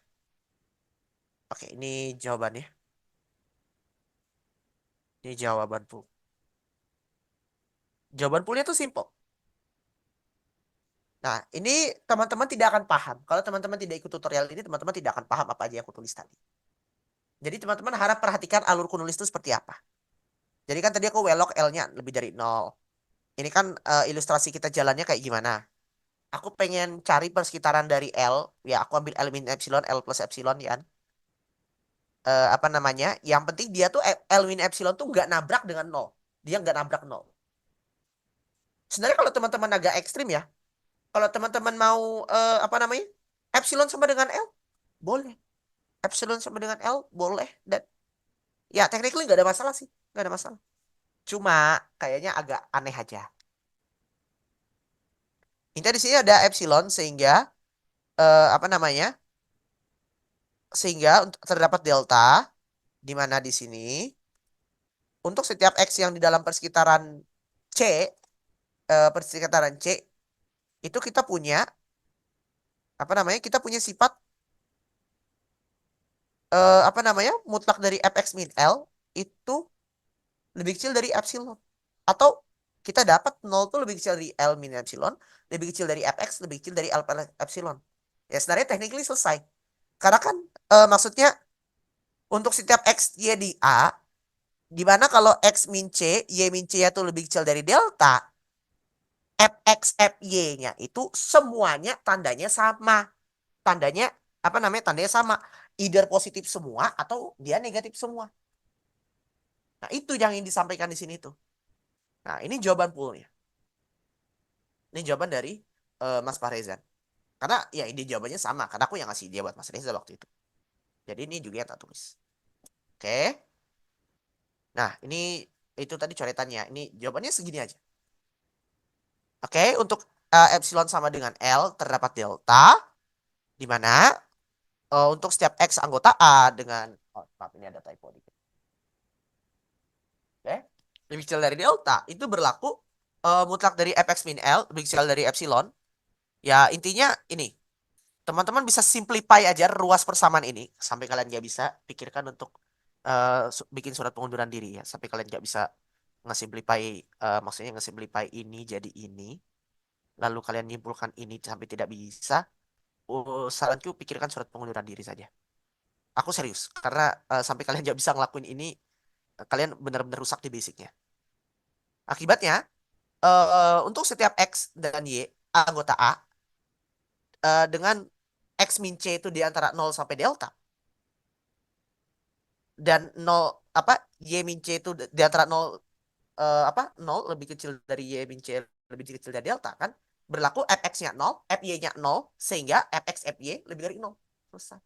Speaker 1: Oke, ini jawabannya. Ini jawaban pool. Jawaban poolnya tuh simple. Nah, ini teman-teman tidak akan paham. Kalau teman-teman tidak ikut tutorial ini, teman-teman tidak akan paham apa aja yang aku tulis tadi. Jadi teman-teman harap perhatikan alurku nulis itu seperti apa. Jadi kan tadi aku welok L-nya lebih dari nol. Ini kan ilustrasi kita jalannya kayak gimana. Aku pengen cari persekitaran dari L. Ya, aku ambil L min epsilon, L plus epsilon ya kan. Apa namanya? Yang penting dia tuh L min epsilon tuh nggak nabrak dengan nol. Dia nggak nabrak nol. Sebenarnya kalau teman-teman agak ekstrim ya. Kalau teman-teman mau apa namanya? Epsilon sama dengan L, boleh. Epsilon sama dengan L, boleh. Dan ya technically nggak ada masalah sih. Nggak ada masalah. Cuma kayaknya agak aneh aja. Intinya di sini ada epsilon sehingga apa namanya? Sehingga terdapat delta di mana di sini untuk setiap x yang di dalam persekitaran C, persekitaran C itu kita punya apa namanya? Kita punya sifat apa namanya? Mutlak dari fx min L itu lebih kecil dari epsilon. Atau kita dapat nol tuh lebih kecil dari L min epsilon, lebih kecil dari fx, lebih kecil dari L per epsilon. Ya sebenarnya technically selesai. Karena kan maksudnya untuk setiap x y di A, di mana kalau x min c, y min c itu lebih kecil dari delta, fx, fy-nya itu semuanya tandanya sama. Tandanya apa namanya? Tandanya sama. Either positif semua atau dia negatif semua. Nah, itu yang ingin disampaikan di sini tuh. Nah, ini jawaban poolnya. Ini jawaban dari Mas Fahrezan. Karena ya ini jawabannya sama. Karena aku yang ngasih dia buat Mas Reza waktu itu. Jadi ini juga yang tak tulis. Oke. Nah, ini itu tadi coretannya. Ini jawabannya segini aja. Oke, untuk epsilon sama dengan L terdapat delta, di mana untuk setiap X anggota A dengan, oh maaf ini ada typo dikit. Oke, lebih kecil dari delta itu berlaku mutlak dari fx min L lebih kecil dari epsilon. Ya intinya ini, teman-teman bisa simplify aja ruas persamaan ini sampai kalian nggak bisa pikirkan untuk bikin surat pengunduran diri ya, sampai kalian nggak bisa nge-simplify, maksudnya nge-simplify ini jadi ini, lalu kalian nyimpulkan ini sampai tidak bisa. Saranku pikirkan surat pengunduran diri saja. Aku serius, karena sampai kalian nggak bisa ngelakuin ini, kalian benar-benar rusak di basicnya. Akibatnya, untuk setiap X dan Y anggota A, dengan X min C itu di antara 0 sampai delta, dan 0 apa Y min C itu di antara 0, nol lebih kecil dari Y min C lebih kecil dari delta kan, berlaku fx-nya 0, fy-nya 0, sehingga fx fy lebih dari 0. Selesai.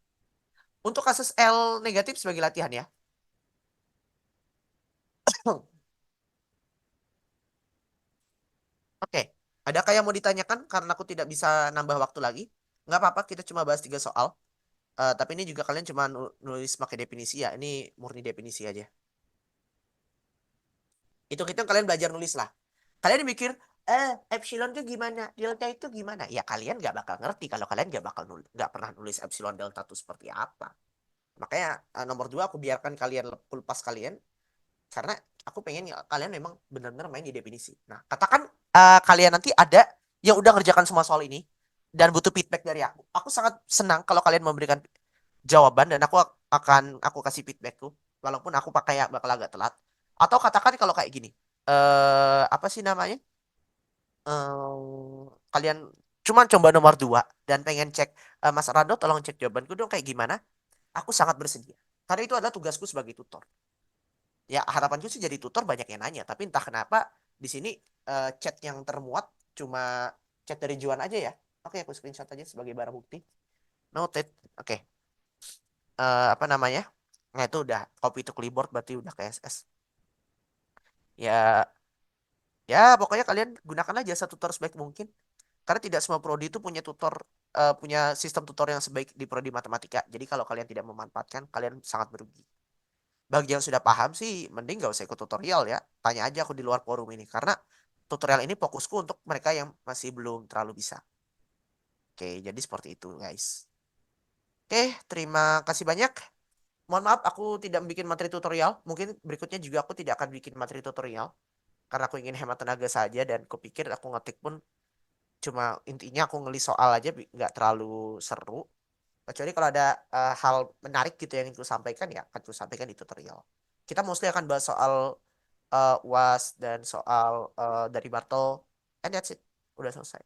Speaker 1: Untuk kasus L negatif sebagai latihan ya. Oke, ada kayak mau ditanyakan karena aku tidak bisa nambah waktu lagi. Nggak apa-apa, kita cuma bahas 3 soal. Tapi ini juga kalian cuma nulis pakai definisi ya. Ini murni definisi aja. Hitung-hitung kalian belajar nulis lah. Kalian mikir, epsilon itu gimana? Delta itu gimana? Ya kalian nggak bakal ngerti kalau kalian nggak bakal nggak pernah nulis epsilon delta itu seperti apa. Makanya nomor 2 aku biarkan kalian lepas kalian, karena aku pengen ya, kalian memang benar-benar main di definisi. Nah, katakan kalian nanti ada yang udah ngerjakan semua soal ini dan butuh feedback dari aku. Aku sangat senang kalau kalian memberikan jawaban dan aku kasih feedbackku, walaupun aku pakai ya bakal agak telat. Atau katakan kalau kayak gini, apa sih namanya? Kalian cuman coba nomor 2 dan pengen cek, Mas Rando tolong cek jawabanku dong kayak gimana? Aku sangat bersedia. Karena itu adalah tugasku sebagai tutor. Ya harapanku sih jadi tutor banyak yang nanya, tapi entah kenapa di sini chat yang termuat cuma chat dari Juan aja ya. Oke, aku screenshot aja sebagai barang bukti. Noted. Oke. Apa namanya? Nah, itu udah copy to clipboard berarti udah ke SS. Ya, ya pokoknya kalian gunakanlah jasa tutor sebaik mungkin. Karena tidak semua prodi itu punya tutor, punya sistem tutor yang sebaik di prodi matematika. Jadi kalau kalian tidak memanfaatkan, kalian sangat merugi. Bagi yang sudah paham sih, mending gak usah ikut tutorial ya. Tanya aja aku di luar forum ini. Karena tutorial ini fokusku untuk mereka yang masih belum terlalu bisa. Oke, jadi seperti itu guys. Oke, terima kasih banyak. Mohon maaf aku tidak bikin materi tutorial. Mungkin berikutnya juga aku tidak akan bikin materi tutorial. Karena aku ingin hemat tenaga saja dan kupikir aku ngetik pun cuma intinya aku ngelis soal aja, nggak terlalu seru. Kecuali kalau ada hal menarik gitu yang ingin ku sampaikan ya akan ku sampaikan di tutorial. Kita mostly akan bahas soal UAS dan soal dari Bartol, and that's it. Udah selesai.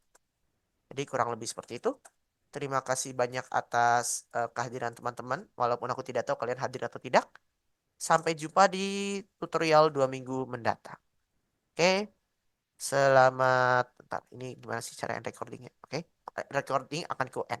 Speaker 1: Jadi kurang lebih seperti itu. Terima kasih banyak atas kehadiran teman-teman. Walaupun aku tidak tahu kalian hadir atau tidak. Sampai jumpa di tutorial 2 minggu mendatang. Oke, selamat. Bentar, ini gimana sih cara end recordingnya? Oke, recording akan ku end.